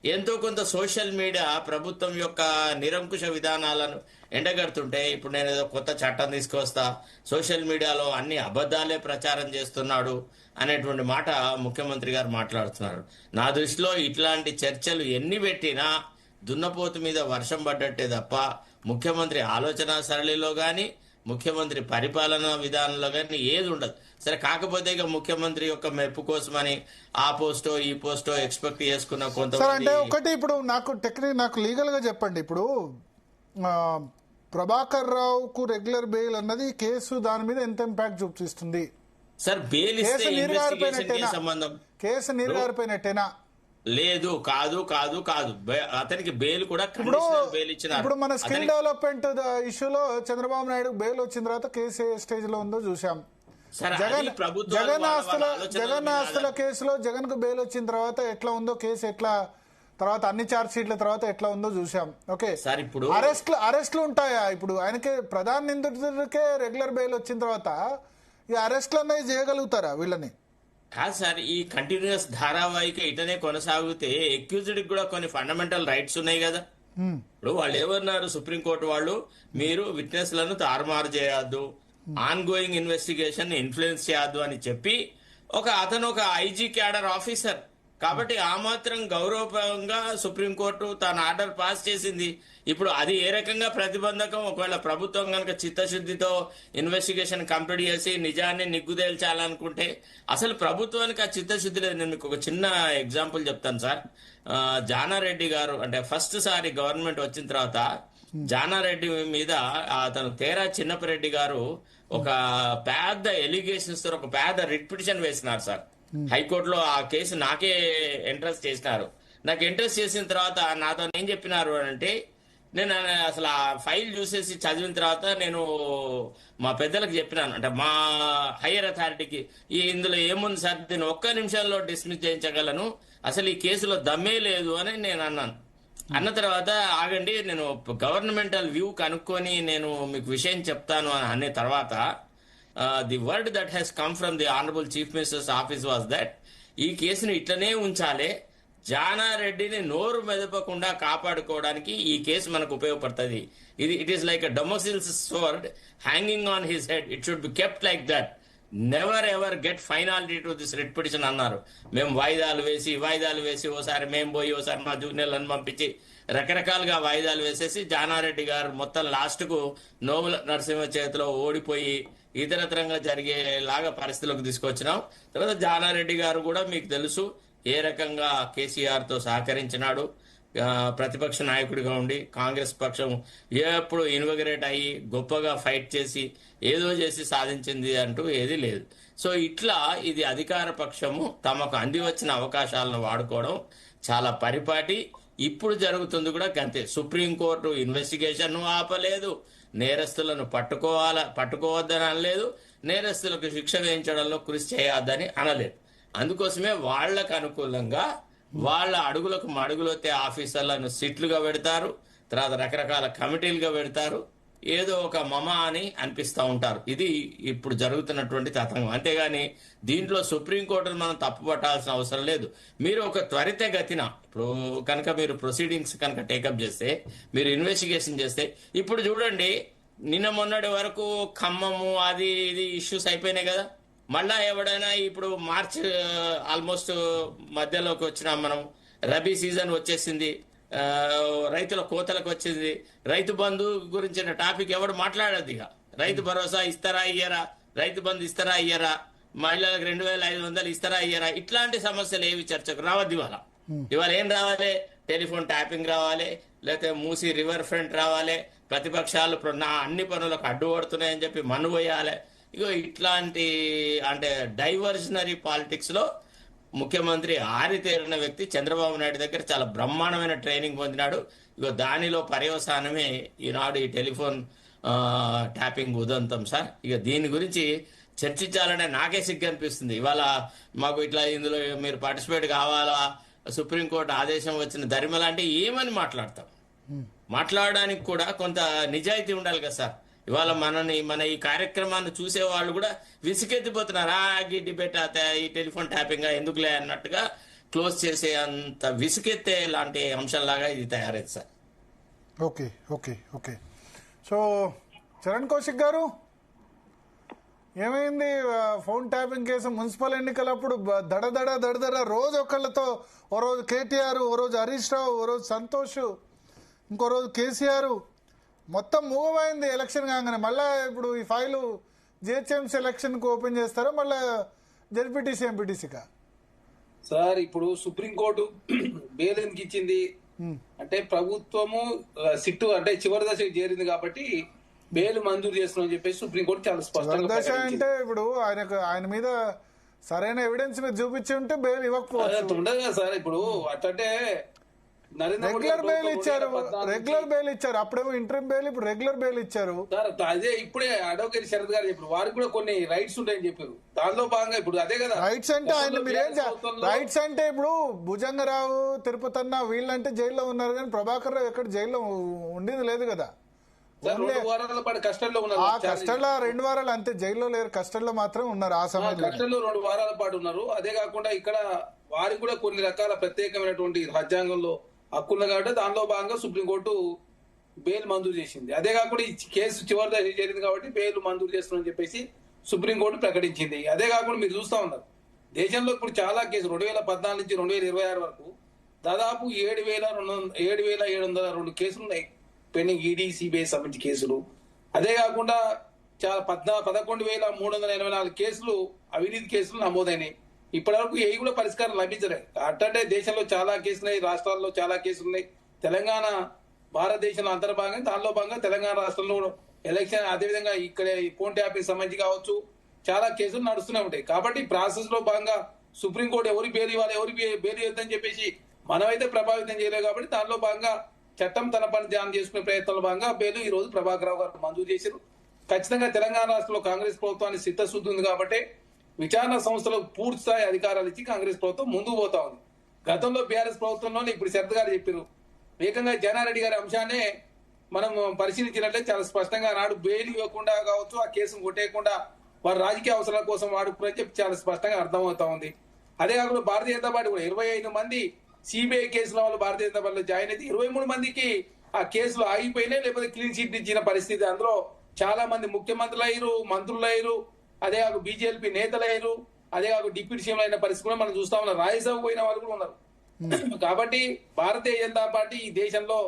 ఎంతో కొంత సోషల్ మీడియా ప్రభుత్వం యొక్క నిరంకుశ విధానాలను ఎండగడుతుంటే, ఇప్పుడు నేను ఏదో కొత్త చట్టం తీసుకొస్తా, సోషల్ మీడియాలో అన్ని అబద్ధాలే ప్రచారం చేస్తున్నాడు అనేటువంటి మాట ముఖ్యమంత్రి గారు మాట్లాడుతున్నారు. నా దృష్టిలో ఇట్లాంటి చర్చలు ఎన్ని పెట్టినా దున్నపోతు మీద వర్షం పడ్డట్టే తప్ప ముఖ్యమంత్రి ఆలోచన సరళిలో గాని, ముఖ్యమంత్రి పరిపాలనా విధానంలో కానీ ఏది ఉండదు. సరే, కాకపోతే ఇక ముఖ్యమంత్రి యొక్క మెప్పు కోసమని ఆ పోస్టో ఈ పోస్టో ఎక్స్పెక్ట్ చేసుకున్న సార్ కొంత అంటే ఒకటి ఇప్పుడు నాకు లీగల్ గా చెప్పండి. ఇప్పుడు ప్రభాకర్ రావుకు రెగ్యులర్ బెయిల్ అన్నది కేసు దాని మీద ఎంత ఇంపాక్ట్ చూపిస్తుంది? సార్, బెయిల్ ఇస్తే కేసు ఇన్వెస్టిగేషన్ సంబంధం కేసు నీరుగారిపోయినట్టేనా? లేదు, కాదు కాదు కాదు అతనికి బెయిల్ కూడా కండిషనల్ బెయిల్ ఇచ్చినారు. ఇప్పుడు మన స్కిల్ డెవలప్మెంట్ ఇష్యూలో చంద్రబాబు నాయుడు బెయిల్ వచ్చిన తర్వాత కేసు ఏ స్టేజ్ లో ఉందో చూసాం. జగన్ ఆస్తుల కేసులో జగన్ కు బెయిల్ వచ్చిన తర్వాత ఎట్లా ఉందో కేసు, ఎట్లా తర్వాత అన్ని ఛార్జ్ షీట్ల తర్వాత ఎట్లా ఉందో చూసాం. ఓకే సార్, ఇప్పుడు అరెస్ట్లు ఉంటాయా? ఇప్పుడు ఆయనకే ప్రధాన నిందితుడికే రెగ్యులర్ బెయిల్ వచ్చిన తర్వాత ఈ అరెస్ట్లు అన్నవి చేయగలుగుతారా వీళ్ళని? కాదు సార్, ఈ కంటిన్యూస్ ధారావాహిక ఇటనే కొనసాగితే అక్యూజ్డ్ కూడా కొన్ని ఫండమెంటల్ రైట్స్ ఉన్నాయి కదా. ఇప్పుడు వాళ్ళు ఏమన్నారు, సుప్రీంకోర్టు వాళ్ళు, మీరు విట్నెస్ లను తారుమారు చేయొద్దు, ఆన్ గోయింగ్ ఇన్వెస్టిగేషన్ ఇన్ఫ్లుయెన్స్ చేయొద్దు అని చెప్పి అతను ఒక ఐజీ క్యాడర్ ఆఫీసర్ కాబట్టి ఆ మాత్రం గౌరవప్రదంగా సుప్రీంకోర్టు తన ఆర్డర్ పాస్ చేసింది. ఇప్పుడు అది ఏ రకంగా ప్రతిబంధకం? ఒకవేళ ప్రభుత్వం కనుక చిత్తశుద్ధితో ఇన్వెస్టిగేషన్ కంప్లీట్ చేసి నిజాన్ని నిగ్గుదేల్చాలనుకుంటే అసలు ప్రభుత్వానికి ఆ చిత్తశుద్ధి లేదు. నేను మీకు ఒక చిన్న ఎగ్జాంపుల్ చెప్తాను సార్. జానారెడ్డి గారు అంటే ఫస్ట్ సారి గవర్నమెంట్ వచ్చిన తర్వాత జానారెడ్డి మీద అతను తేరా చిన్నపరెడ్డి గారు ఒక పెద్ద ఎలిగేషన్స్ తో ఒక పెద్ద రిట్ పిటిషన్ వేసినారు సార్. హైకోర్టులో ఆ కేసు నాకే ఎంట్రెస్ట్ చేసినారు. నాకు ఎంట్రెస్ట్ చేసిన తర్వాత నాతో ఏం చెప్పినారు అంటే, నేను అసలు ఆ ఫైల్ చూసేసి చదివిన తర్వాత నేను మా పెద్దలకు చెప్పినాను, అంటే మా హయ్యర్ అథారిటీకి, ఇందులో ఏముంది సార్, నేను ఒక్క నిమిషంలో డిస్మిస్ చేయించగలను, అసలు ఈ కేసులో దమ్మే లేదు అని నేను అన్నాను. అన్న తర్వాత ఆగండి, నేను గవర్నమెంటల్ వ్యూ కనుక్కొని నేను మీకు విషయం చెప్తాను అని అనే తర్వాత the word that has come from the honourable chief ministers office was that ఈ కేసును ఇట్లనే ఉంచాలి, జానారెడ్డిని నోరు మెదపకుండా కాపాడుకోవడానికి ఈ కేసు మనకు ఉపయోగపడుతుంది. It is like a Damocles sword hanging on his head, it should be kept like that, never ever get finality to this writ petition అన్నారు. మేము వాయిదాలు వేసి ఓసారి మేము పోయి ఓసారి మా జూనియర్లను పంపించి రకరకాలుగా వాయిదాలు వేసేసి జానారెడ్డి గారు మొత్తం లాస్ట్ కు నోముల నరసింహ చేతిలో ఓడిపోయి ఇతరత్రంగా జరిగేలాగా పరిస్థితులకు తీసుకొచ్చినాం. తర్వాత జానారెడ్డి గారు కూడా మీకు తెలుసు ఏ రకంగా కేసీఆర్ తో సహకరించినాడు, ప్రతిపక్ష నాయకుడిగా ఉండి కాంగ్రెస్ పక్షం ఎప్పుడు ఇన్వగరేట్ అయ్యి గొప్పగా ఫైట్ చేసి ఏదో చేసి సాధించింది అంటూ ఏది లేదు. సో ఇట్లా ఇది అధికార పక్షము తమకు అంది వచ్చిన అవకాశాలను వాడుకోవడం చాలా పరిపాటి. ఇప్పుడు జరుగుతుంది కూడా అంతే. సుప్రీంకోర్టు ఇన్వెస్టిగేషన్ ఆపలేదు, నేరస్తులను పట్టుకోవద్దని అనలేదు, నేరస్తులకు శిక్ష వేయించడంలో కృషి చేయొద్దని అనలేదు. అందుకోసమే వాళ్లకు అనుకూలంగా వాళ్ళ అడుగులకు మడుగులొత్తే ఆఫీసర్లను సిట్లుగా పెడతారు, తర్వాత రకరకాల కమిటీలుగా పెడతారు, ఏదో ఒక మమ అని అనిపిస్తూ ఉంటారు. ఇది ఇప్పుడు జరుగుతున్నటువంటి తతంగం. అంతేగాని దీంట్లో సుప్రీంకోర్టును మనం తప్పు పట్టాల్సిన అవసరం లేదు. మీరు ఒక త్వరితగతిన ఇప్పుడు కనుక మీరు ప్రొసీడింగ్స్ కనుక టేకప్ చేస్తే, మీరు ఇన్వెస్టిగేషన్ చేస్తే, ఇప్పుడు చూడండి నిన్న మొన్నటి వరకు ఖమ్మము అది ఇది ఇష్యూస్ అయిపోయినాయి కదా. మళ్ళా ఎవడైనా ఇప్పుడు మార్చ్ ఆల్మోస్ట్ మధ్యలోకి వచ్చినాం మనం, రబీ సీజన్ వచ్చేసింది, రైతుల కోతలకు వచ్చింది, రైతు బంధు గురించిన టాపిక్ ఎవడు మాట్లాడదు. ఇక రైతు భరోసా ఇస్తారా ఇయ్యరా, రైతు బంధు ఇస్తారా ఇయ్యరా, మహిళలకు 2500 ఇస్తారా ఇయ్యరా, ఇట్లాంటి సమస్యలు ఏవి చర్చకు రావద్దు. ఇవాళ ఏం రావాలి, టెలిఫోన్ ట్యాపింగ్ రావాలి, లేకపోతే మూసి రివర్ ఫ్రంట్ రావాలి, ప్రతిపక్షాలు నా అన్ని పనులకు అడ్డు పడుతున్నాయని చెప్పి మన్ను పోయాలి. ఇగో ఇట్లాంటి అంటే డైవర్షనరీ పాలిటిక్స్ లో ముఖ్యమంత్రి ఆరితేరిన వ్యక్తి. చంద్రబాబు నాయుడు దగ్గర చాలా బ్రహ్మాండమైన ట్రైనింగ్ పొందినాడు. ఇక దానిలో పర్యవసానమే ఈనాడు ఈ టెలిఫోన్ ట్యాపింగ్ ఉదంతం సార్. ఇక దీని గురించి చర్చించాలనే నాకే సిగ్గు అనిపిస్తుంది. ఇవాళ మాకు ఇట్లా ఇందులో మీరు పార్టిసిపేట్ కావాలా, సుప్రీంకోర్టు ఆదేశం వచ్చిన ధర్మలా అంటే ఏమని మాట్లాడతాం? మాట్లాడడానికి కూడా కొంత నిజాయితీ ఉండాలి కదా సార్. ఇవాళ మన ఈ కార్యక్రమాన్ని చూసే వాళ్ళు కూడా విసుకెత్తిపోతున్నారు. ఈ డిబేట్ ఈ టెలిఫోన్ ట్యాపింగ్ ఎందుకులే అన్నట్టుగా క్లోజ్ చేసే అంత విసుకెత్తే లాంటి అంశంలాగా ఇది తయారైంది sir. Okay okay okay. So Charan Kaushik గారు, ఏమైంది ఫోన్ ట్యాపింగ్ కేసు? మున్సిపల్ ఎన్నికలప్పుడు దడదడ రోజు ఒకళ్ళతో, ఓ రోజు కేటీఆర్, ఓ రోజు హరీష్ రావు, ఓ రోజు సంతోష్, ఇంకో రోజు కేసీఆర్, మొత్తం మూవ్ అయింది ఎలక్షన్ కాగానే. మళ్ళీ ఇప్పుడు ఈ ఫైలు జిహెచ్ఎంసీ ఎలక్షన్కి ఓపెన్ చేస్తారా, మళ్ళీ జెడ్పీటీసీ ఎంపీటీసీకా? సార్ ఇప్పుడు సుప్రీంకోర్టు బెయిల్ ఎందుకు ఇచ్చింది అంటే ప్రభుత్వము సిట్టు అంటే చివరి దశకు చేరింది కాబట్టి బెయిల్ మంజూరు చేస్తున్నామని చెప్పేసి సుప్రీంకోర్టు చాలా స్పష్టంగా దశ అంటే ఇప్పుడు ఆయన మీద సరైన ఎవిడెన్స్ మీద చూపించి ఉంటే బెయిల్ ఇవ్వకపోవచ్చు. ఉండదు కదా సార్. ఇప్పుడు అట్లంటే రెగ్యులర్ బెయిల్ ఇచ్చారు, అప్పుడేమో ఇంటర్మ్ బెయిల్, ఇప్పుడు రెగ్యులర్ బెయిల్ ఇచ్చారు సార్. అదే ఇప్పుడే అడ్వకేట్ శరత్ గారు చెప్పారు, వారికి కూడా కొన్ని రైట్స్ ఉంటాయని చెప్పారు. దానిలో భాగంగా ఇప్పుడు అదే కదా రైట్స్ అంటే. ఆయన మీరేం రైట్స్ అంటే ఇప్పుడు భుజంగరావు, తిరుపతన్న వీళ్ళంటే జైల్లో ఉన్నారు, కానీ ప్రభాకర్ రావు ఎక్కడ జైల్లో ఉండింది లేదు కదా. 2 వారాల పాటు కష్టంలో ఉన్నారు. ఆ కష్టంలో 2 వారాలు అంతే, జైల్లో లేరు, కష్టంలో మాత్రం ఉన్నారు. ఆ సమయంలో కష్టంలో 2 వారాల పాటు ఉన్నారు. అదే కాకుండా ఇక్కడ వారికి కూడా కొన్ని రకాల ప్రత్యేకమైనటువంటి రాజ్యాంగంలో హక్కులు కాబట్టి దానిలో భాగంగా సుప్రీంకోర్టు బెయిల్ మంజూరు చేసింది. అదే కాకుండా ఈ కేసు చివరి దశ జరిగింది కాబట్టి బెయిల్ మంజూరు చేస్తుందని చెప్పేసి సుప్రీంకోర్టు ప్రకటించింది. అదే కాకుండా మీరు చూస్తా ఉన్నారు దేశంలో ఇప్పుడు చాలా కేసులు 2014 నుంచి 2026 వరకు దాదాపు 7,702 కేసులు ఉన్నాయి పెండింగ్, ఈడీ సిబిఐ సంబంధించి కేసులు. అదే కాకుండా చాలా 11,384 కేసులు అవినీతి కేసులు నమోదైనాయి. ఇప్పటివరకు ఏ కూడా పరిష్కారం లభించలేదు. అట్టంటే దేశంలో చాలా కేసులు ఉన్నాయి, రాష్ట్రాల్లో చాలా కేసులు ఉన్నాయి. తెలంగాణ భారతదేశంలో అంతర్భాగంగా దానిలో భాగంగా తెలంగాణ రాష్ట్రంలో ఎలక్షన్, అదేవిధంగా ఇక్కడ ఫోన్ ట్యాపింగ్ సంబంధించి కావచ్చు చాలా కేసులు నడుస్తూనే ఉంటాయి. కాబట్టి ప్రాసెస్ లో భాగంగా సుప్రీంకోర్టు ఎవరి బెయిల్ ఇవ్వాలి, ఎవరి బెయిల్ ఇవ్వద్దని చెప్పేసి మనమైతే ప్రభావితం చేయలేదు. కాబట్టి దానిలో భాగంగా చట్టం తన పని ధ్యానం చేసుకునే ప్రయత్నంలో భాగంగా బెయిల్ ఈ రోజు ప్రభాకర్ రావు గారు మంజూరు చేశారు. ఖచ్చితంగా తెలంగాణ రాష్ట్రంలో కాంగ్రెస్ ప్రభుత్వానికి చిత్తశుద్ధి ఉంది కాబట్టి విచారణ సంస్థలకు పూర్తి స్థాయి అధికారాలు ఇచ్చి కాంగ్రెస్ ప్రభుత్వం ముందుకు పోతా ఉంది. గతంలో బీఆర్ఎస్ ప్రభుత్వంలోనే ఇప్పుడు శరత్ గారు చెప్పారు, ఏకంగా జనారెడ్డి గారి అంశాన్ని మనం పరిశీలించినట్లయితే చాలా స్పష్టంగా నాడు బెయిల్ ఇవ్వకుండా కావచ్చు, ఆ కేసును కొట్టేయకుండా వారి రాజకీయ అవసరాల కోసం వాడుకుని చెప్పి చాలా స్పష్టంగా అర్థమవుతా ఉంది. అదే కాకుండా భారతీయ జనతా పార్టీ కూడా 25 మంది సిబిఐ కేసుల వాళ్ళు భారతీయ జనతా పార్టీలో జాయిన్ అయితే 23 మందికి ఆ కేసులు ఆగిపోయినాయి, లేకపోతే క్లీన్ చిట్ ఇచ్చిన పరిస్థితి. అందులో చాలా మంది ముఖ్యమంత్రులు అయ్యారు, మంత్రులు అయ్యారు, అదే కాక బీజేపీ నేతలు అయ్యారు, అదే కాక డిప్యూటీ సీఎంలు అయిన పరిస్థితి కూడా మనం చూస్తా ఉన్నాం. రాజ్యసభ పోయిన వాళ్ళు కూడా ఉన్నారు. కాబట్టి భారతీయ జనతా పార్టీ ఈ దేశంలో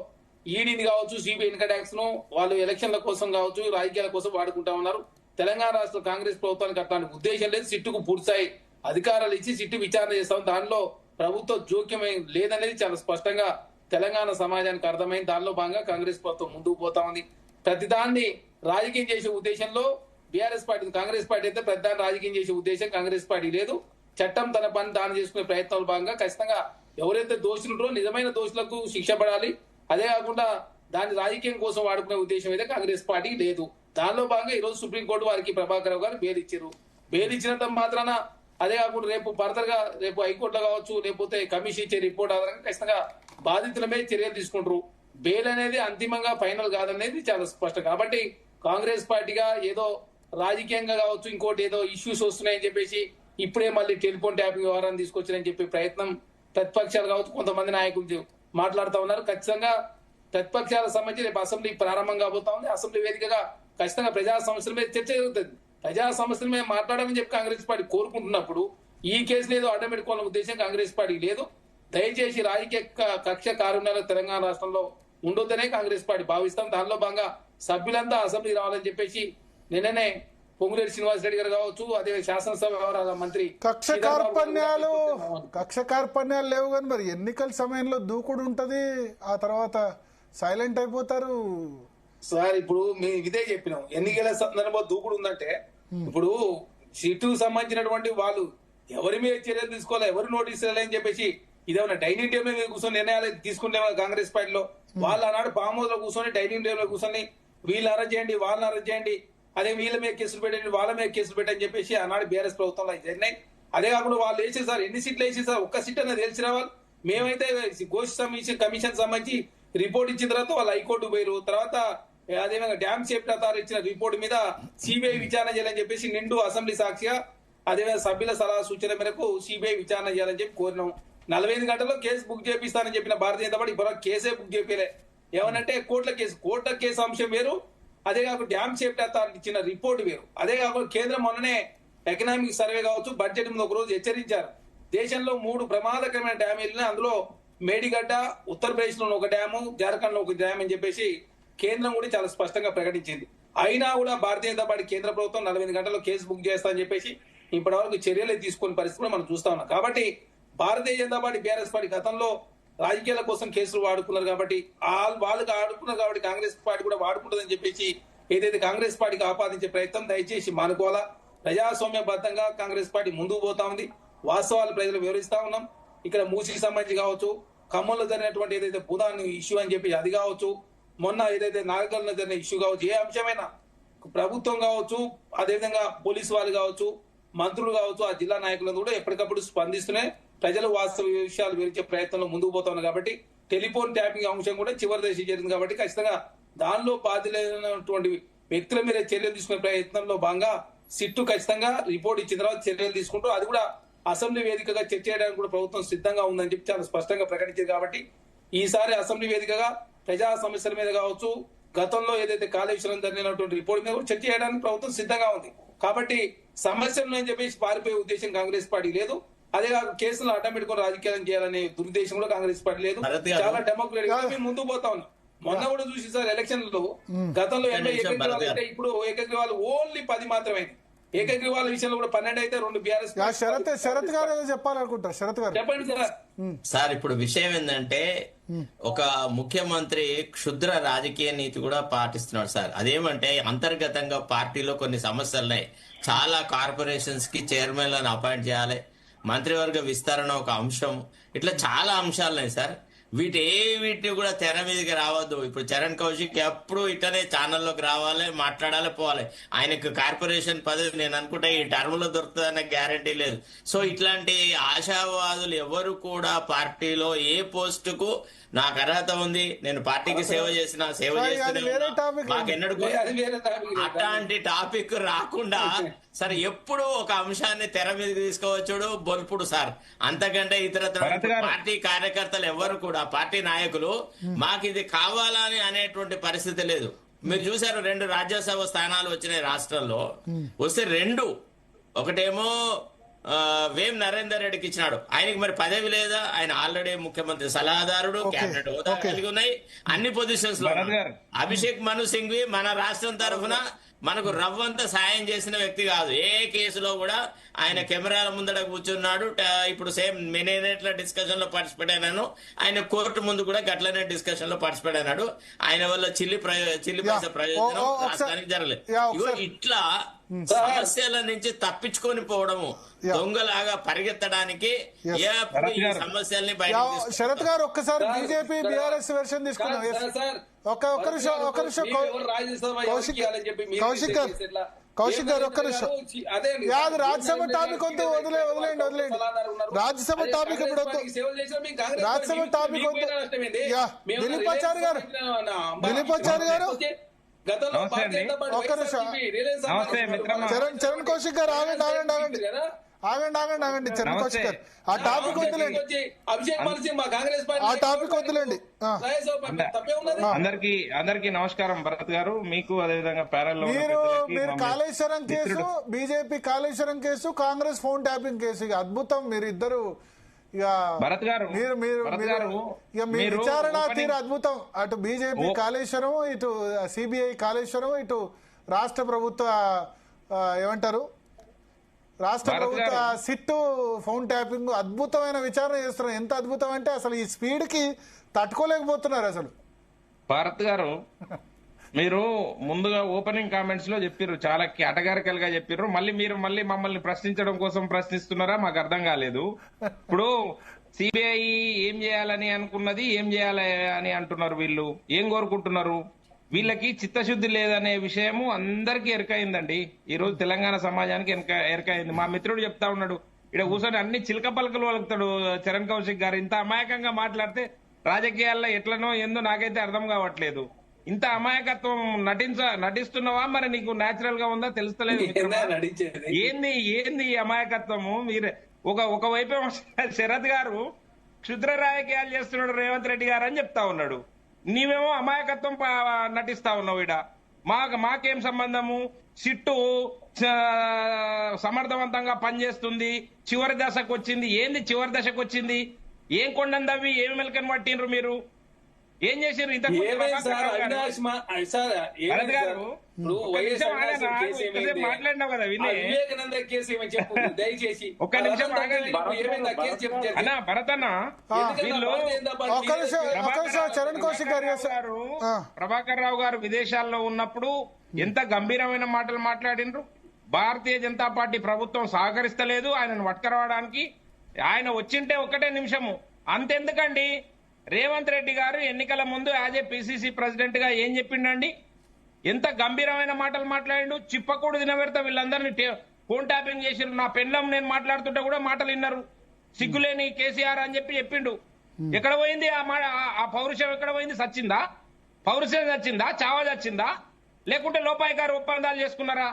ఈడీని కావచ్చు, సిబిఐ ఇన్కమ్ ట్యాక్స్ ను వాళ్ళు ఎలక్షన్ల కోసం కావచ్చు, రాజకీయాల కోసం వాడుకుంటా ఉన్నారు. తెలంగాణ రాష్ట్ర కాంగ్రెస్ ప్రభుత్వానికి అట్లాంటి ఉద్దేశం లేదు. సిట్టుకు పూర్తిస్థాయి అధికారాలు ఇచ్చి సిట్టు విచారణ చేస్తాం, దానిలో ప్రభుత్వ జోక్యం లేదనేది చాలా స్పష్టంగా తెలంగాణ సమాజానికి అర్థమైంది. దానిలో భాగంగా కాంగ్రెస్ ప్రభుత్వం ముందుకు పోతా ఉంది. ప్రతిదాన్ని రాజకీయం చేసే ఉద్దేశంలో బీఆర్ఎస్ పార్టీ, కాంగ్రెస్ పార్టీ అయితే ప్రతిదాన్ని రాజకీయం చేసే ఉద్దేశం కాంగ్రెస్ పార్టీ లేదు. చట్టం తన పని దాని చేసుకునే ప్రయత్నాల భాగంగా ఖచ్చితంగా ఎవరైతే దోషులుంటారో నిజమైన దోషులకు శిక్ష పడాలి. అదే కాకుండా దాన్ని రాజకీయం కోసం వాడుకునే ఉద్దేశం అయితే కాంగ్రెస్ పార్టీ లేదు. దానిలో భాగంగా ఈ రోజు సుప్రీంకోర్టు వారికి ప్రభాకర్ రావు గారు బెయిల్ ఇచ్చారు. బెయిల్ ఇచ్చినంత మాత్రాన అదే కాకుండా రేపు ఫర్దర్ గా రేపు హైకోర్టులో కావచ్చు, లేకపోతే కమిషన్ ఇచ్చే రిపోర్ట్ ఆధారంగా ఖచ్చితంగా బాధితుల మీద చర్యలు తీసుకుంటారు. బెయిల్ అనేది అంతిమంగా ఫైనల్ కాదనేది చాలా స్పష్టం. కాబట్టి కాంగ్రెస్ పార్టీగా ఏదో రాజకీయంగా కావచ్చు, ఇంకోటి ఏదో ఇష్యూస్ వస్తున్నాయని చెప్పేసి ఇప్పుడే మళ్ళీ టెలిఫోన్ ట్యాపింగ్ వ్యవహారాన్ని తీసుకొచ్చారని చెప్పే ప్రయత్నం ప్రతిపక్షాలు కావచ్చు కొంతమంది నాయకులు మాట్లాడుతూ ఉన్నారు. ఖచ్చితంగా ప్రతిపక్షాల సంబంధించి రేపు అసెంబ్లీ ప్రారంభం కాబోతా ఉంది. అసెంబ్లీ వేదికగా ఖచ్చితంగా ప్రజా సమస్యల మీద చర్చ జరుగుతుంది. ప్రజా సమస్యల మీద మాట్లాడాలని చెప్పి కాంగ్రెస్ పార్టీ కోరుకుంటున్నప్పుడు ఈ కేసులు ఏదో అడ్డం పెట్టుకోవాలనే ఉద్దేశం కాంగ్రెస్ పార్టీ లేదు. దయచేసి రాజకీయ కక్ష కారుణ్యాలు తెలంగాణ రాష్ట్రంలో ఉండొద్దనే కాంగ్రెస్ పార్టీ భావిస్తాం. దానిలో భాగంగా సభ్యులంతా అసెంబ్లీ రావాలని చెప్పేసి నిన్ననే పొంగులేటి శ్రీనివాసరెడ్డి గారు కావచ్చు, అదే శాసనసభ వ్యవహారాల మంత్రి కక్ష కార్పణ్యాలు లేవు కానీ మరి ఎన్నికల సమయంలో దూకుడు ఉంటది, ఆ తర్వాత సైలెంట్ అయిపోతారు. సార్ ఇప్పుడు మేము ఇదే చెప్పినాం, ఎన్నికల సందర్భంలో దూకుడు ఉందంటే ఇప్పుడు సిట్టుకు సంబంధించినటువంటి వాళ్ళు ఎవరి మీద చర్యలు తీసుకోవాలి, ఎవరు నోటీసులు అని చెప్పేసి ఇదేమన్నా డైనింగ్ టేబుల్ మీద కూర్చొని నిర్ణయాలు తీసుకుంటేమో కాంగ్రెస్ పార్టీలో వాళ్ళు ఆనాడు ఫామ్ హౌస్ లో కూర్చొని డైనింగ్ టేబుల్ లో కూర్చొని వీళ్ళు అరెస్ట్ చేయండి వాళ్ళని అరెస్ట్ చేయండి, అదే వీళ్ళ మీద కేసులు పెట్టండి వాళ్ళ మీద కేసులు పెట్టని చెప్పేసి ఆనాడు బీఆర్ఎస్ ప్రభుత్వంలో జరిగినాయి. అదే కాకుండా వాళ్ళు వేసేసారు, ఎన్ని సీట్లు వేసేసారు, ఒక్క సీట్ అనేది తెలిసిన వాళ్ళు. మేమైతే గోష్ఠి కమిషన్ సంబంధించి రిపోర్ట్ ఇచ్చిన తర్వాత వాళ్ళు హైకోర్టు పోయారు. తర్వాత అదేవిధంగా డ్యామ్ సేఫ్టీ అథారిటీ ఇచ్చిన రిపోర్ట్ మీద సిబిఐ విచారణ చేయాలని చెప్పేసి నిండు అసెంబ్లీ సాక్షిగా అదేవిధంగా సభ్యుల సలహా సూచన మేరకు సిబిఐ విచారణ చేయాలని చెప్పి కోరినాం. 45 గంటల్లో కేసు బుక్ చేపిస్తానని చెప్పిన భారతీయ జనతా పార్టీ ఇప్పుడు కేసే బుక్ చేపిలే. ఏమనంటే కోర్టుల కేసు అంశం వేరు, అదే కాకుండా డ్యామ్ సేఫ్టీ అథారిటీ ఇచ్చిన రిపోర్ట్ వేరు. అదే కాకుండా కేంద్రం మొన్ననే ఎకనామిక్ సర్వే కావచ్చు బడ్జెట్ మీద ఒక రోజు హెచ్చరించారు. దేశంలో 3 ప్రమాదకరమైన డ్యామ్ వెళ్ళినా అందులో మేడిగడ్డ, ఉత్తరప్రదేశ్ లో ఒక డ్యాము, జార్ఖండ్ లో ఒక డ్యామ్ అని చెప్పేసి కేంద్రం కూడా చాలా స్పష్టంగా ప్రకటించింది. అయినా కూడా భారతీయ జనతా పార్టీ కేంద్ర ప్రభుత్వం 45 గంటల్లో కేసు బుక్ చేస్తా అని చెప్పేసి ఇప్పటి వరకు చర్యలు తీసుకునే పరిస్థితులు మనం చూస్తా ఉన్నాం. కాబట్టి Bharatiya Janata party BRS party గతంలో రాజకీయాల కోసం కేసులు వాడుకున్నారు కాబట్టి వాళ్ళకి ఆడుకున్నారు కాబట్టి కాంగ్రెస్ పార్టీ కూడా వాడుకుంటుందని చెప్పేసి ఏదైతే కాంగ్రెస్ పార్టీకి ఆపాదించే ప్రయత్నం దయచేసి మానుకోవాలా. ప్రజాస్వామ్యబద్ధంగా కాంగ్రెస్ పార్టీ ముందుకు పోతా ఉంది. వాస్తవాలు ప్రజలు వివరిస్తా ఉన్నాం. ఇక్కడ మూసికి సంబంధించి కావచ్చు, ఖమ్మంలో జరిగినటువంటి ఏదైతే భూదాన్ని ఇష్యూ అని చెప్పి అది కావచ్చు, మొన్న ఏదైతే నాగర్లో జరిగిన ఇష్యూ కావచ్చు, ఏ అంశమైనా ప్రభుత్వం కావచ్చు, అదేవిధంగా పోలీసు వాళ్ళు కావచ్చు, మంత్రులు కావచ్చు, ఆ జిల్లా నాయకులను కూడా ఎప్పటికప్పుడు స్పందిస్తూనే ప్రజలు వాస్తవ విషయాలు వివరించే ప్రయత్నంలో ముందుకు పోతా ఉన్నారు. కాబట్టి టెలిఫోన్ ట్యాపింగ్ అంశం కూడా చివరి దశ జరిగింది కాబట్టి ఖచ్చితంగా దానిలో బాధ్యులైనటువంటి వ్యక్తుల మీద చర్యలు తీసుకునే ప్రయత్నంలో భాగంగా సిట్టు ఖచ్చితంగా రిపోర్ట్ ఇచ్చిన తర్వాత చర్యలు తీసుకుంటూ అది కూడా అసెంబ్లీ వేదికగా చర్చ చేయడానికి కూడా ప్రభుత్వం సిద్ధంగా ఉందని చెప్పి చాలా స్పష్టంగా ప్రకటించింది. కాబట్టి ఈసారి అసెంబ్లీ వేదికగా ప్రజా సమస్యల మీద కావచ్చు, గతంలో ఏదైతే కాళేశ్వరం జరిగినటువంటి రిపోర్ట్ మీద కూడా చర్చ చేయడానికి ప్రభుత్వం సిద్ధంగా ఉంది. కాబట్టి సమస్యలను అని చెప్పేసి పారిపోయే ఉద్దేశం కాంగ్రెస్ పార్టీ లేదు. అదే కాక కేసులు అడ్డం పెట్టుకుని రాజకీయాలు చేయాలనే దురుద్దేశం కూడా కాంగ్రెస్ పార్టీ లేదు. చాలా డెమోక్రటిక్ గా మేము ముందుకు పోతా ఉన్నాం. మొన్న కూడా చూసి సార్ ఎలక్షన్ లో గతంలో 80 ఏకగ్రీవాలు అంటే ఇప్పుడు ఏకగ్రీవాలు ఓన్లీ 10 మాత్రమే. ఏకగ్రీవాల విషయంలో కూడా 12 అయితే 2 బీఆర్ఎస్. శరత్ గారు చెప్పాలనుకుంటారు. శరత్ గారు చెప్పండి సార్. సార్ ఇప్పుడు విషయం ఏంటంటే ఒక ముఖ్యమంత్రి క్షుద్ర రాజకీయ నీతి కూడా పాటిస్తున్నాడు సార్. అదేమంటే అంతర్గతంగా పార్టీలో కొన్ని సమస్యలున్నాయి. చాలా కార్పొరేషన్స్ కి చైర్మన్లను అపాయింట్ చేయాలి, మంత్రివర్గ విస్తరణ ఒక అంశం, ఇట్లా చాలా అంశాలున్నాయి సార్. వీటిని కూడా తెర మీదకి రావద్దు. ఇప్పుడు చరణ్ కౌశిక్ ఎప్పుడు ఇట్లనే ఛానల్లోకి రావాలి, మాట్లాడాలి, పోవాలి. ఆయనకు కార్పొరేషన్ పదవి నేను అనుకుంటా ఈ టర్మ్ లో దొరుకుతుందన్న గ్యారంటీ లేదు. సో ఇట్లాంటి ఆశావాదులు ఎవరు కూడా పార్టీలో ఏ పోస్టుకు నాకు అర్హత ఉంది, నేను పార్టీకి సేవ చేసిన అట్లాంటి టాపిక్ రాకుండా సార్ ఎప్పుడు ఒక అంశాన్ని తెర మీదకి తీసుకోవచ్చుడు బొల్పుడు సార్. అంతకంటే ఇతర పార్టీ కార్యకర్తలు ఎవరు కూడా పార్టీ నాయకులు మాకు ఇది కావాలని అనేటువంటి పరిస్థితి లేదు. మీరు చూసారు 2 రాజ్యసభ స్థానాలు వచ్చినాయి రాష్ట్రంలో. వస్తే 2 ఒకటేమో వేం నరేందర్ రెడ్డికి ఇచ్చినాడు. ఆయనకి మరి పదవి లేదా? ఆయన ఆల్రెడీ ముఖ్యమంత్రి సలహాదారుడు, క్యాబినెట్ హోదా కలిగి ఉన్నాయి, అన్ని పొజిషన్స్ లో. అభిషేక్ మను సింఘ్వి మన రాష్ట్రం తరఫున మనకు రవ్వంతా సాయం చేసిన వ్యక్తి కాదు. ఏ కేసులో కూడా ఆయన కెమెరాల ముందర కూర్చున్నాడు. ఇప్పుడు సేమ్ నేనేట్లా డిస్కషన్ లో పార్టిసిపేట్ అయినాను, ఆయన కోర్టు ముందు కూడా గట్లనే డిస్కషన్ లో పార్టిసిపేట్ అయినాడు. ఆయన వల్ల చిల్లి పైసా ప్రయోజనం రాష్ట్రానికి జరగలేదు. ఇట్లా సమస్యల నుంచి తప్పించుకొని పోవడము, దొంగలాగా పరిగెత్తడానికి సమస్యల్ని బయట. శరత్ గారు ఒక్కసారి బీజేపీ బీఆర్ఎస్ వెర్షన్ తీసుకున్నాం. ఒక్క నిమిషం కౌశిక్ గారు ఒక్క నిమిషం. రాజ్యసభ టాపిక్ వద్దు, వదిలేండి. రాజ్యసభ టాపిక్ ఇప్పుడు వద్దు. రాజ్యసభ టాపిక్ వద్దు. దిలీప్ ఆచార్య గారు ఒక్క నిమిషం. చరణ్ కౌశిక్ గారు ఆగండి. చరణ్ కౌశిక్ గారు ఆ టాపిక్ వద్దులేండి. ఆ టాపిక్ వద్దులేండి. అందరికి నమస్కారం. భరత్ గారు మీకు అదేవిధంగా ప్యానెల్ మీరు Kaleshwaram case, BJP Kaleshwaram case, Congress phone tapping case, ఇక అద్భుతం. మీరు ఇద్దరు ఇక భరత్ గారు మీ విచారణ తీరు అద్భుతం. అటు బీజేపీ కాళేశ్వరం, ఇటు సిబిఐ కాళేశ్వరం, ఇటు రాష్ట్ర ప్రభుత్వ ఏమంటారు రాష్ట్ర ప్రభుత్వ సిట్టు ఫోన్ ట్యాపింగ్ అద్భుతమైన విచారణ చేస్తున్నారు. ఎంత అద్భుతం అంటే అసలు ఈ స్పీడ్ కి తట్టుకోలేకపోతున్నారు అసలు. భారత్ గారు మీరు ముందుగా ఓపెనింగ్ కామెంట్స్ లో చెప్పారు, చాలా కేటగారికల్ గా చెప్పారు. మళ్ళీ మమ్మల్ని ప్రశ్నించడం కోసం ప్రశ్నిస్తున్నారా మాకు అర్థం కాలేదు. ఇప్పుడు సిబిఐ ఏం చేయాలని అనుకున్నది ఏం చేయాలి అని అంటున్నారు. వీళ్ళు ఏం కోరుకుంటున్నారు? వీళ్ళకి చిత్తశుద్ధి లేదనే విషయము అందరికీ ఎరకైందండి. ఈ రోజు తెలంగాణ సమాజానికి ఎరకైంది. మా మిత్రుడు చెప్తా ఉన్నాడు, ఇక్కడ కూర్చొని అన్ని చిలక పలకలు వలుకుతాడు చరణ్ కౌశిక్ గారు. ఇంత అమాయకంగా మాట్లాడితే రాజకీయాల్లో ఎట్లనో ఏందో నాకైతే అర్థం కావట్లేదు. ఇంత అమాయకత్వం నటిస్తున్నావా మరి నీకు నేచురల్ గా ఉందా తెలుస్తలేదు. ఏంది ఈ అమాయకత్వము? మీరు ఒకవైపు శరత్ గారు క్షుద్ర రాజకీయాలు చేస్తున్నాడు రేవంత్ రెడ్డి గారు అని చెప్తా ఉన్నాడు. నీవేమో అమాయకత్వం నటిస్తా ఉన్నావు. ఇడ మాకేం సంబంధము? సిట్టు సమర్థవంతంగా పనిచేస్తుంది, చివరి దశకు వచ్చింది. ఏంది చివరి దశకు వచ్చింది? ఏం కొండందవి ఏమి మెలకని పట్టినరు మీరు? ఏం చేసారు? మాట్లాడినావు కదా వివేకానంద కేసు ఏమని చెప్పు దయచేసి. ఒక్క నిమిషం అన్నా భరతన్న, చరణ్ కౌశిక్ గారు ప్రభాకర్ రావు గారు విదేశాల్లో ఉన్నప్పుడు ఎంత గంభీరమైన మాటలు మాట్లాడినరు. భారతీయ జనతా పార్టీ ప్రభుత్వం సహకరిస్తలేదు ఆయనను పట్టుకురావడానికి. ఆయన వచ్చింటే ఒక్కటే నిమిషము. అంతెందుకండి, రేవంత్ రెడ్డి గారు ఎన్నికల ముందు యాజ్ ఏ పిసిసి ప్రెసిడెంట్ గా ఏం చెప్పిండండి? ఎంత గంభీరమైన మాటలు మాట్లాడిండు. చిప్పకూడు తినబెడతా వీళ్ళందరినీ ఫోన్ ట్యాపింగ్ చేసిరు. నా పెండ్లం నేను మాట్లాడుతుంటే కూడా మాటలు విన్నారు. సిగ్గులేని కేసీఆర్ అని చెప్పిండు. ఎక్కడ పోయింది ఆ పౌరుషం? ఎక్కడ పోయింది? సచ్చిందా? పౌరుషం చచ్చిందా? చావా చచ్చిందా? లేకుంటే లోపాయి గారు ఒప్పందాలు చేసుకున్నారా?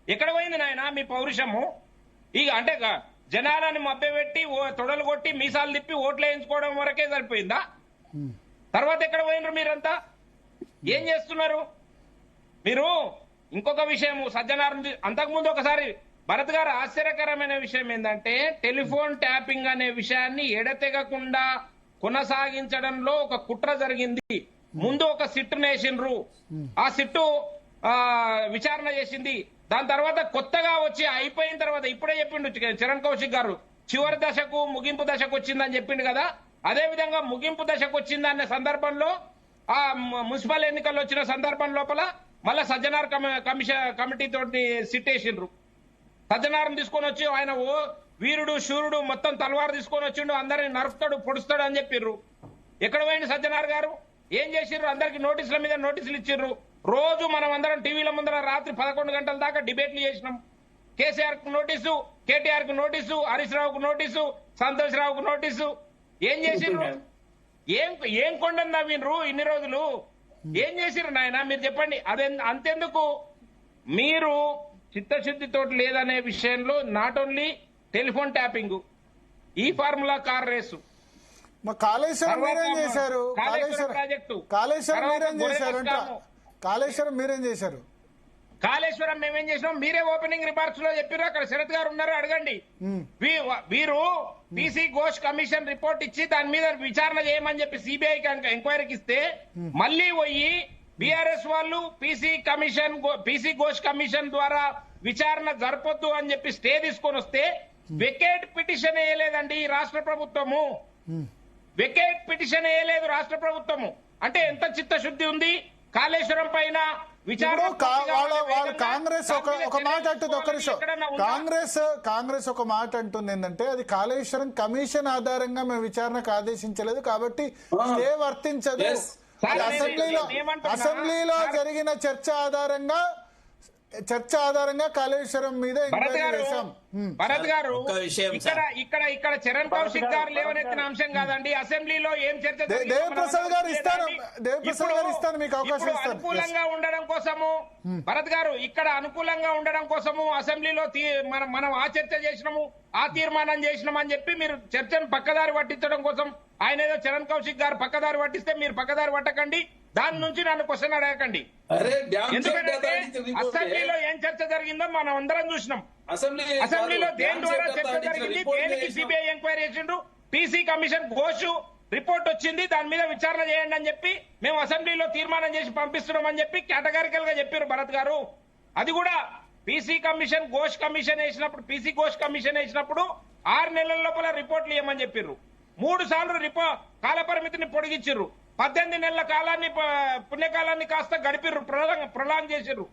ఎక్కడ పోయింది నాయన మీ పౌరుషము? ఇక అంటే జనాలని మభ్యపెట్టి తొడలు కొట్టి మీసాలు తిప్పి ఓట్లు వేయించుకోవడం వరకే సరిపోయిందా? తర్వాత ఎక్కడ పోయినరు మీరంతా? ఏం చేస్తున్నారు మీరు? ఇంకొక విషయం సజ్జనారు అంతకుముందు ఒకసారి భరత్ గారు ఆశ్చర్యకరమైన విషయం ఏంటంటే టెలిఫోన్ ట్యాపింగ్ అనే విషయాన్ని ఎడతెగకుండా కొనసాగించడంలో ఒక కుట్ర జరిగింది. ముందు ఒక సిట్టు నేసిండ్రు, ఆ సిట్టు విచారణ చేసింది. దాని తర్వాత కొత్తగా వచ్చి అయిపోయిన తర్వాత ఇప్పుడే చెప్పిండు చరణ్ కౌశిక్ గారు, చివరి దశకు ముగింపు దశకు వచ్చిందని చెప్పిండు కదా. అదే విధంగా ముగింపు దశకు వచ్చిందనే సందర్భంలో ఆ మున్సిపల్ ఎన్నికలు వచ్చిన సందర్భం లోపల మళ్ళా సజ్జనార్ కమిటీ తోటి సిట్ వేసిండ్రు. సజ్జనార్ని తీసుకొని వచ్చి ఆయన ఓ వీరుడు శూరుడు మొత్తం తలవారు తీసుకొని వచ్చిండు, అందరిని నరుకుతాడు పొడుస్తాడు అని చెప్పిర్రు. ఎక్కడ పోయింది సజ్జనార్ గారు? ఏం చేసిర్రు? అందరికి నోటీసుల మీద నోటీసులు ఇచ్చిర్రు. రోజు మనం అందరం టీవీల ముందర రాత్రి 11 గంటల దాకా డిబేట్లు చేసినాం. కేసీఆర్ కు నోటీసు, కేటీఆర్ కు నోటీసు, హరీష్ రావుకు నోటీసు, సంతోష్ రావుకు నోటీసు. ఏం చేసిర్రు? ఏం కొండని నవ్వినరు ఇన్ని రోజులు? ఏం చేసిర్రు నాయన మీరు చెప్పండి. అదే అంతెందుకు, మీరు చిత్తశుద్ధితో లేదనే విషయంలో నాట్ ఓన్లీ టెలిఫోన్ ట్యాపింగ్, ఈ ఫార్ములా కార్ రేసు, కాళేశ్వరం మీరేం చేశారు? కాళేశ్వరం మీరేం చేశారు? కాళేశ్వరం మీరేం చేశారు? కాళేశ్వరం మేమేం చేసినాం? మీరే ఓపెనింగ్ రిమార్క్స్ లో చెప్పారు. అక్కడ శరత్ గారు ఉన్నారు, అడగండి. వీరు పీసీ ఘోష్ కమిషన్ రిపోర్ట్ ఇచ్చి దాని మీద విచారణ చేయమని చెప్పి సిబిఐ ఎంక్వైరీకి ఇస్తే మళ్లీ పోయి బీఆర్ఎస్ వాళ్ళు పీసీ ఘోష్ కమిషన్ ద్వారా విచారణ జరపొద్దు అని చెప్పి స్టే తీసుకొని వస్తే వెకేట్ పిటిషన్ వేయలేదండి ఈ రాష్ట్ర ప్రభుత్వము. వెకేట్ పిటిషన్ వేయలేదు రాష్ట్ర ప్రభుత్వము. అంటే ఎంత చిత్తశుద్ధి ఉంది? కాళేశ్వరం పైన విచారణ కాంగ్రెస్ ఒక మాట అంటుంది. ఒక్క నిమిషం, కాంగ్రెస్ ఒక మాట అంటుంది ఏంటంటే అది కాళేశ్వరం కమిషన్ ఆధారంగా మేము విచారణకు ఆదేశించలేదు కాబట్టి స్టే వర్తించదు. అసెంబ్లీలో జరిగిన చర్చ ఆధారంగా కాళేశ్వరం మీద భరత్ గారు ఇక్కడ చరణ్ కౌశిక్ గారు లేవనెత్తిన అంశం కాదండి. అసెంబ్లీలో ఏం చర్చ దేవప్రసాద్ గారు ఇస్తాను మీకు అవకాశం. అనుకూలంగా ఉండడం కోసము భరత్ గారు ఇక్కడ అనుకూలంగా ఉండడం కోసము అసెంబ్లీలో మనం ఆ చర్చ చేసినాము, ఆ తీర్మానం చేసినాం అని చెప్పి మీరు చర్చను పక్కదారి పట్టించడం కోసం ఆయన ఏదో చరణ్ కౌశిక్ గారు పక్కదారి పట్టిస్తే మీరు పక్కదారి పట్టకండి. దాని నుంచి నన్ను క్వశ్చన్ అడగకండి. ఎందుకంటే అసెంబ్లీలో ఏం చర్చ జరిగిందో మనం అందరం చూసినాం. అసెంబ్లీలో దేని ద్వారా చర్చ జరిగింది, దేనికి సిబిఐ ఎంక్వైరీ చేసిండ్రు, పీసీ కమిషన్ ఘోష్ రిపోర్ట్ వచ్చింది, దాని మీద విచారణ చేయండి అని చెప్పి మేము అసెంబ్లీలో తీర్మానం చేసి పంపిస్తున్నాం అని చెప్పి కేటగారికల్ గా చెప్పారు భరత్ గారు. అది కూడా పీసీ ఘోష్ కమిషన్ వేసినప్పుడు 6 నెలల లోపల రిపోర్ట్లు ఇవ్వమని చెప్పారు. 3 సార్లు కాలపరిమితిని పొడిగించారు. 18 నెలల కాలాన్ని పుణ్యకాలాన్ని కాస్త గడిపిర్రు, ప్రొలాంగ్ చేసిర్రు.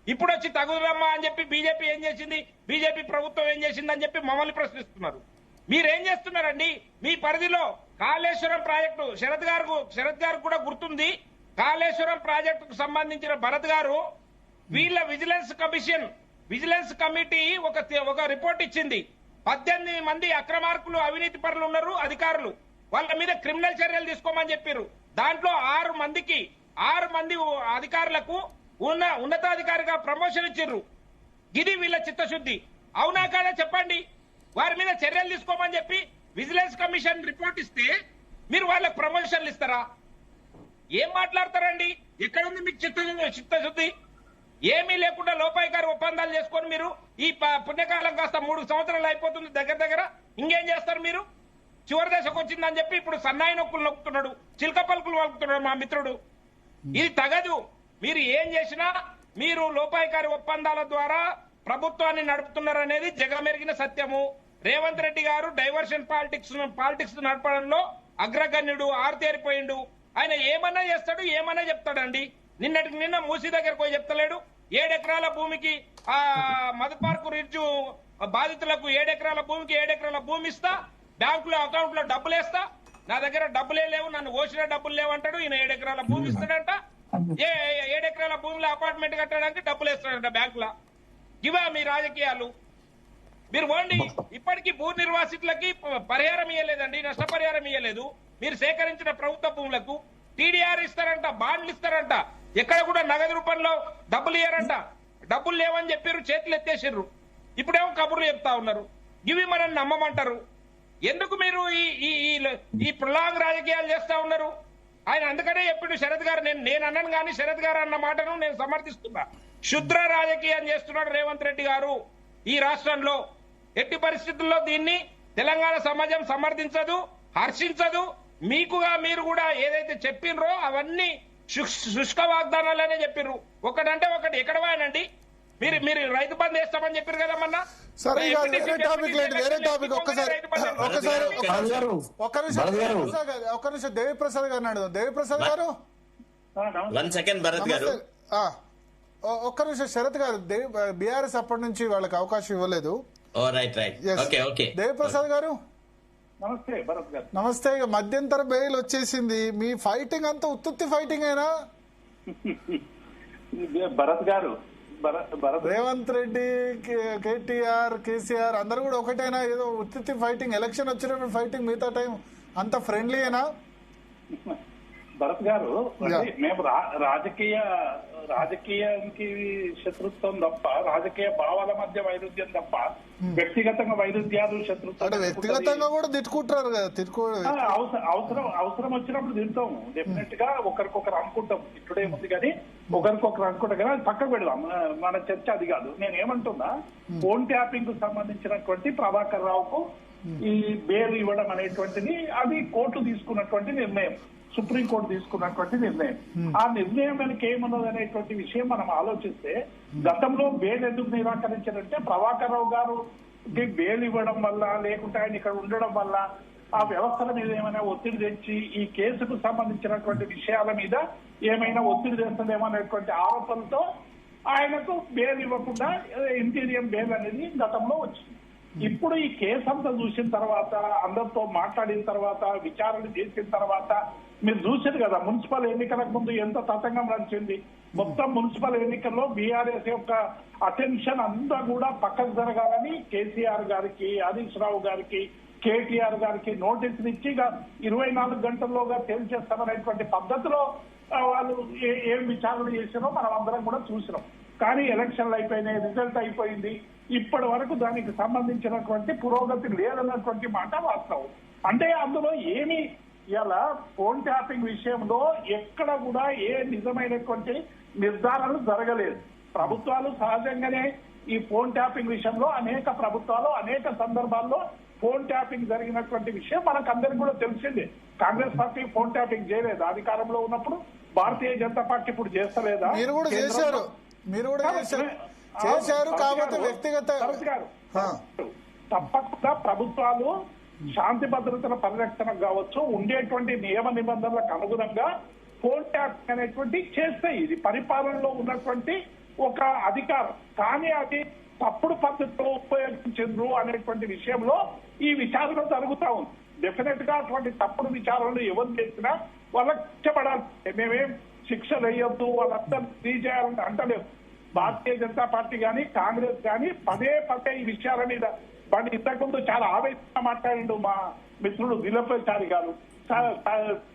ఇప్పుడు వచ్చి తగుదమ్మా అని చెప్పి బీజేపీ ఏం చేసింది, బీజేపీ ప్రభుత్వం ఏం చేసింది అని చెప్పి మమ్మల్ని ప్రశ్నిస్తున్నారు. మీరేం చేస్తున్నారండి? మీ పరిధిలో కాళేశ్వరం ప్రాజెక్టు శరత్ గారు కూడా గుర్తుంది. కాళేశ్వరం ప్రాజెక్టుకు సంబంధించిన భరత్ గారు వీళ్ళ విజిలెన్స్ కమిటీ ఒక రిపోర్ట్ ఇచ్చింది. 18 మంది అక్రమార్కులు, అవినీతి పరులు ఉన్నారు అధికారులు, వాళ్ళ మీద క్రిమినల్ చర్యలు తీసుకోమని చెప్పారు. దాంట్లో 6 మంది అధికారులకు ఉన్నతాధికారిగా ప్రమోషన్ ఇచ్చిర్రు. ఇది వీళ్ళ చిత్తశుద్ధి. అవునా కాదా చెప్పండి? వారి మీద చర్యలు తీసుకోమని చెప్పి విజిలెన్స్ కమిషన్ రిపోర్ట్ ఇస్తే మీరు వాళ్ళకు ప్రమోషన్లు ఇస్తారా? ఏం మాట్లాడతారండి? ఎక్కడుంది మీకు చిత్తశుద్ధి? ఏమీ లేకుండా లోపాయికారి ఒప్పందాలు చేసుకొని మీరు ఈ పుణ్యకాలం కాస్త 3 సంవత్సరాలు అయిపోతుంది దగ్గర. ఇంకేం చేస్తారు మీరు? చివరి దశకు వచ్చిందని చెప్పి ఇప్పుడు సన్నాయి నొక్కులు నొక్కుతున్నాడు, చిలక పలుకులు వలుకుతున్నాడు మా మిత్రుడు. ఇది తగదు. మీరు ఏం చేసినా మీరు లోపాయికారి ఒప్పందాల ద్వారా ప్రభుత్వాన్ని నడుపుతున్నారనేది జగమెరిగిన సత్యము. రేవంత్ రెడ్డి గారు డైవర్షన్ పాలిటిక్స్ నడపడంలో అగ్రగణ్యుడు, ఆరితేరిపోయిండు. ఆయన ఏమన్నా చేస్తాడు, ఏమన్నా చెప్తాడండి. నిన్న మూసీ దగ్గరకు పోయి చెప్తలేడు. 7 ఎకరాల భూమికి మధు పార్కు రిడ్జు బాధితులకు 7 ఎకరాల భూమికి 7 ఎకరాల భూమి ఇస్తా, బ్యాంకులో అకౌంట్ లో డబ్బులు వేస్తా, నా దగ్గర డబ్బులే లేవు, నన్ను ఓసిన డబ్బులు లేవంటాడు. ఈయన 7 ఎకరాల భూమి ఇస్తాడంట. 7 ఎకరాల భూమిలో అపార్ట్మెంట్ కట్టడానికి డబ్బులు వేస్తాడంట బ్యాంకులో. ఇవా మీ రాజకీయాలు? మీరు పోండి. ఇప్పటికీ భూ నిర్వాసితులకి పరిహారం ఇవ్వలేదండి, నష్టపరిహారం ఇవ్వలేదు. మీరు సేకరించిన ప్రభుత్వ భూములకు టీడీఆర్ ఇస్తారంట, బాండ్లు ఇస్తారంట, ఎక్కడ కూడా నగదు రూపంలో డబ్బులు ఇయ్యారంట. డబ్బులు లేవని చెప్పారు, చేతులు ఎత్తేసిర్రు. ఇప్పుడేమో కబుర్లు చెప్తా ఉన్నారు. ఇవి మనం నమ్మమంటారు? ఎందుకు మీరు ఈ ప్రొలాంగ్ రాజకీయాలు చేస్తా ఉన్నారు? ఆయన అందుకనే చెప్పిండు శరత్ గారు. నేను అన్నాను కానీ శరత్ గారు అన్న మాటను నేను సమర్థిస్తున్నా. శుద్ర రాజకీయం చేస్తున్నాడు రేవంత్ రెడ్డి గారు ఈ రాష్ట్రంలో. ఎట్టి పరిస్థితుల్లో దీన్ని తెలంగాణ సమాజం సమర్థించదు, హర్షించదు. మీరు కూడా ఏదైతే చెప్పినరో అవన్నీ శుష్క వాగ్దానాలనే చెప్పిర్రు. ఒకటంటే ఒకటి ఎక్కడ పోయానండి? మీరు రైతు బంద్ వేస్తామని చెప్పారు కదా మొన్న. సరే, వేరే టాపిక్. ఒక్క నిమిషం దేవిప్రసాద్ గారు అన్నాడు. దేవిప్రసాద్ గారు 1 సెకండ్ భరత్ గారు. ఒక్క నిమిషం. శరత్ గారు, బీఆర్ఎస్ అప్పటి నుంచి వాళ్ళకి అవకాశం ఇవ్వలేదు. దేవిప్రసాద్ గారు నమస్తే. భరత్ గారు నమస్తే. మధ్యంతర బెయిల్ వచ్చేసింది. మీ ఫైటింగ్ అంతా ఉత్తుత్తి ఫైటింగ్ అయినా? భరత్ గారు, రేవంత్ రెడ్డి, కేటీఆర్, కేసీఆర్ అందరు కూడా ఒకటైనా? ఏదో ఉత్తుత్తి ఫైటింగ్, ఎలక్షన్ వచ్చినప్పుడు ఫైటింగ్, మిగతా టైం అంత ఫ్రెండ్లీ అయినా? భరత్ గారు, మేము రాజకీయానికి శత్రుత్వం తప్ప, రాజకీయ భావాల మధ్య వైరుధ్యం తప్ప వ్యక్తిగతంగా వైరుధ్యాలు, శత్రుత్వం అంటే వ్యక్తిగతంగా కూడా తిట్టుకుంటారు కదా. అవసరం వచ్చినప్పుడు తింటాము. డెఫినెట్ గా ఒకరికొకరు అనుకుంటాం. తిట్టుడేముంది కానీ ఒకరికొకరు అనుకుంటాం కానీ అది పక్కకు పెడదాం. మన చర్చ అది కాదు. నేను ఏమంటున్నా, ఫోన్ ట్యాపింగ్ కు సంబంధించినటువంటి ప్రభాకర్ రావుకు ఈ బెయిల్ ఇవ్వడం అనేటువంటిది అది కోర్టు తీసుకున్నటువంటి నిర్ణయం, సుప్రీంకోర్టు తీసుకున్నటువంటి నిర్ణయం. ఆ నిర్ణయం వెనక ఏమున్నది అనేటువంటి విషయం మనం ఆలోచిస్తే, గతంలో బెయిల్ ఎందుకు నిరాకరించారంటే ప్రభాకర్ రావు గారు బెయిల్ ఇవ్వడం వల్ల, లేకుంటే ఆయన ఇక్కడ ఉండడం వల్ల ఆ వ్యవస్థల మీద ఏమైనా ఒత్తిడి తెచ్చి ఈ కేసుకు సంబంధించినటువంటి విషయాల మీద ఏమైనా ఒత్తిడి తెస్తుందేమో అనేటువంటి ఆరోపణలతో ఆయనకు బెయిల్ ఇవ్వకుండా ఇంటీరియం బెయిల్ అనేది గతంలో వచ్చింది. ఇప్పుడు ఈ కేసు అంతా చూసిన తర్వాత, అందరితో మాట్లాడిన తర్వాత, విచారణ చేసిన తర్వాత మీరు చూసారు కదా, మున్సిపల్ ఎన్నికలకు ముందు ఎంత తతంగం నడిచింది. మొత్తం మున్సిపల్ ఎన్నికల్లో బీఆర్ఎస్ యొక్క అటెన్షన్ అంతా కూడా పక్కకు జరగాలని కేసీఆర్ గారికి, హరీష్ రావు గారికి, కేటీఆర్ గారికి నోటీసులు ఇచ్చి 24 గంటల్లోగా తేల్చేస్తామనేటువంటి పద్ధతిలో వాళ్ళు ఏం విచారణ చేసినో మనం అందరం కూడా చూసినాం. కానీ ఎలక్షన్లు అయిపోయినాయి, రిజల్ట్ అయిపోయింది. ఇప్పటి వరకు దానికి సంబంధించినటువంటి పురోగతి లేదన్నటువంటి మాట వాస్తవం. అంటే అందులో ఏమి ఇలా ఫోన్ ట్యాపింగ్ విషయంలో ఎక్కడ కూడా ఏ నిజమైనటువంటి నిర్ధారణలు జరగలేదు. ప్రభుత్వాలు సహజంగానే ఈ ఫోన్ ట్యాపింగ్ విషయంలో అనేక ప్రభుత్వాలు అనేక సందర్భాల్లో ఫోన్ ట్యాపింగ్ జరిగినటువంటి విషయం మనకందరికి కూడా తెలిసిందే. కాంగ్రెస్ పార్టీ ఫోన్ ట్యాపింగ్ చేయలేదు అధికారంలో ఉన్నప్పుడు, భారతీయ జనతా పార్టీ ఇప్పుడు చేస్తలేదా? మీరు కూడా చేశారు కాబట్టి వ్యక్తిగత తప్పకుండా ప్రభుత్వాలు శాంతి భద్రతల పరిరక్షణ కావచ్చు, ఉండేటువంటి నియమ నిబంధనలకు అనుగుణంగా ఫోన్ ట్యాపింగ్ అనేటువంటి చేస్తాయి. ఇది పరిపాలనలో ఉన్నటువంటి ఒక అధికారం. కానీ అది తప్పుడు పద్ధతిలో ఉపయోగించారు అనేటువంటి విషయంలో ఈ విచారణ జరుగుతా ఉంది. డెఫినెట్ గా అటువంటి తప్పుడు విచారణలు ఎవరు చేసినా వాళ్ళకి శిక్షపడాలి. మేమేం శిక్ష వేయొద్దు, వాళ్ళంతా చేయాలని అంటలేదు. భారతీయ జనతా పార్టీ కానీ కాంగ్రెస్ కానీ పదే పదే ఈ విషయాల మీద ఇంతకుముందు చాలా ఆవేశంగా మాట్లాడిండు మా మిత్రుడు దిలపచారి గారు.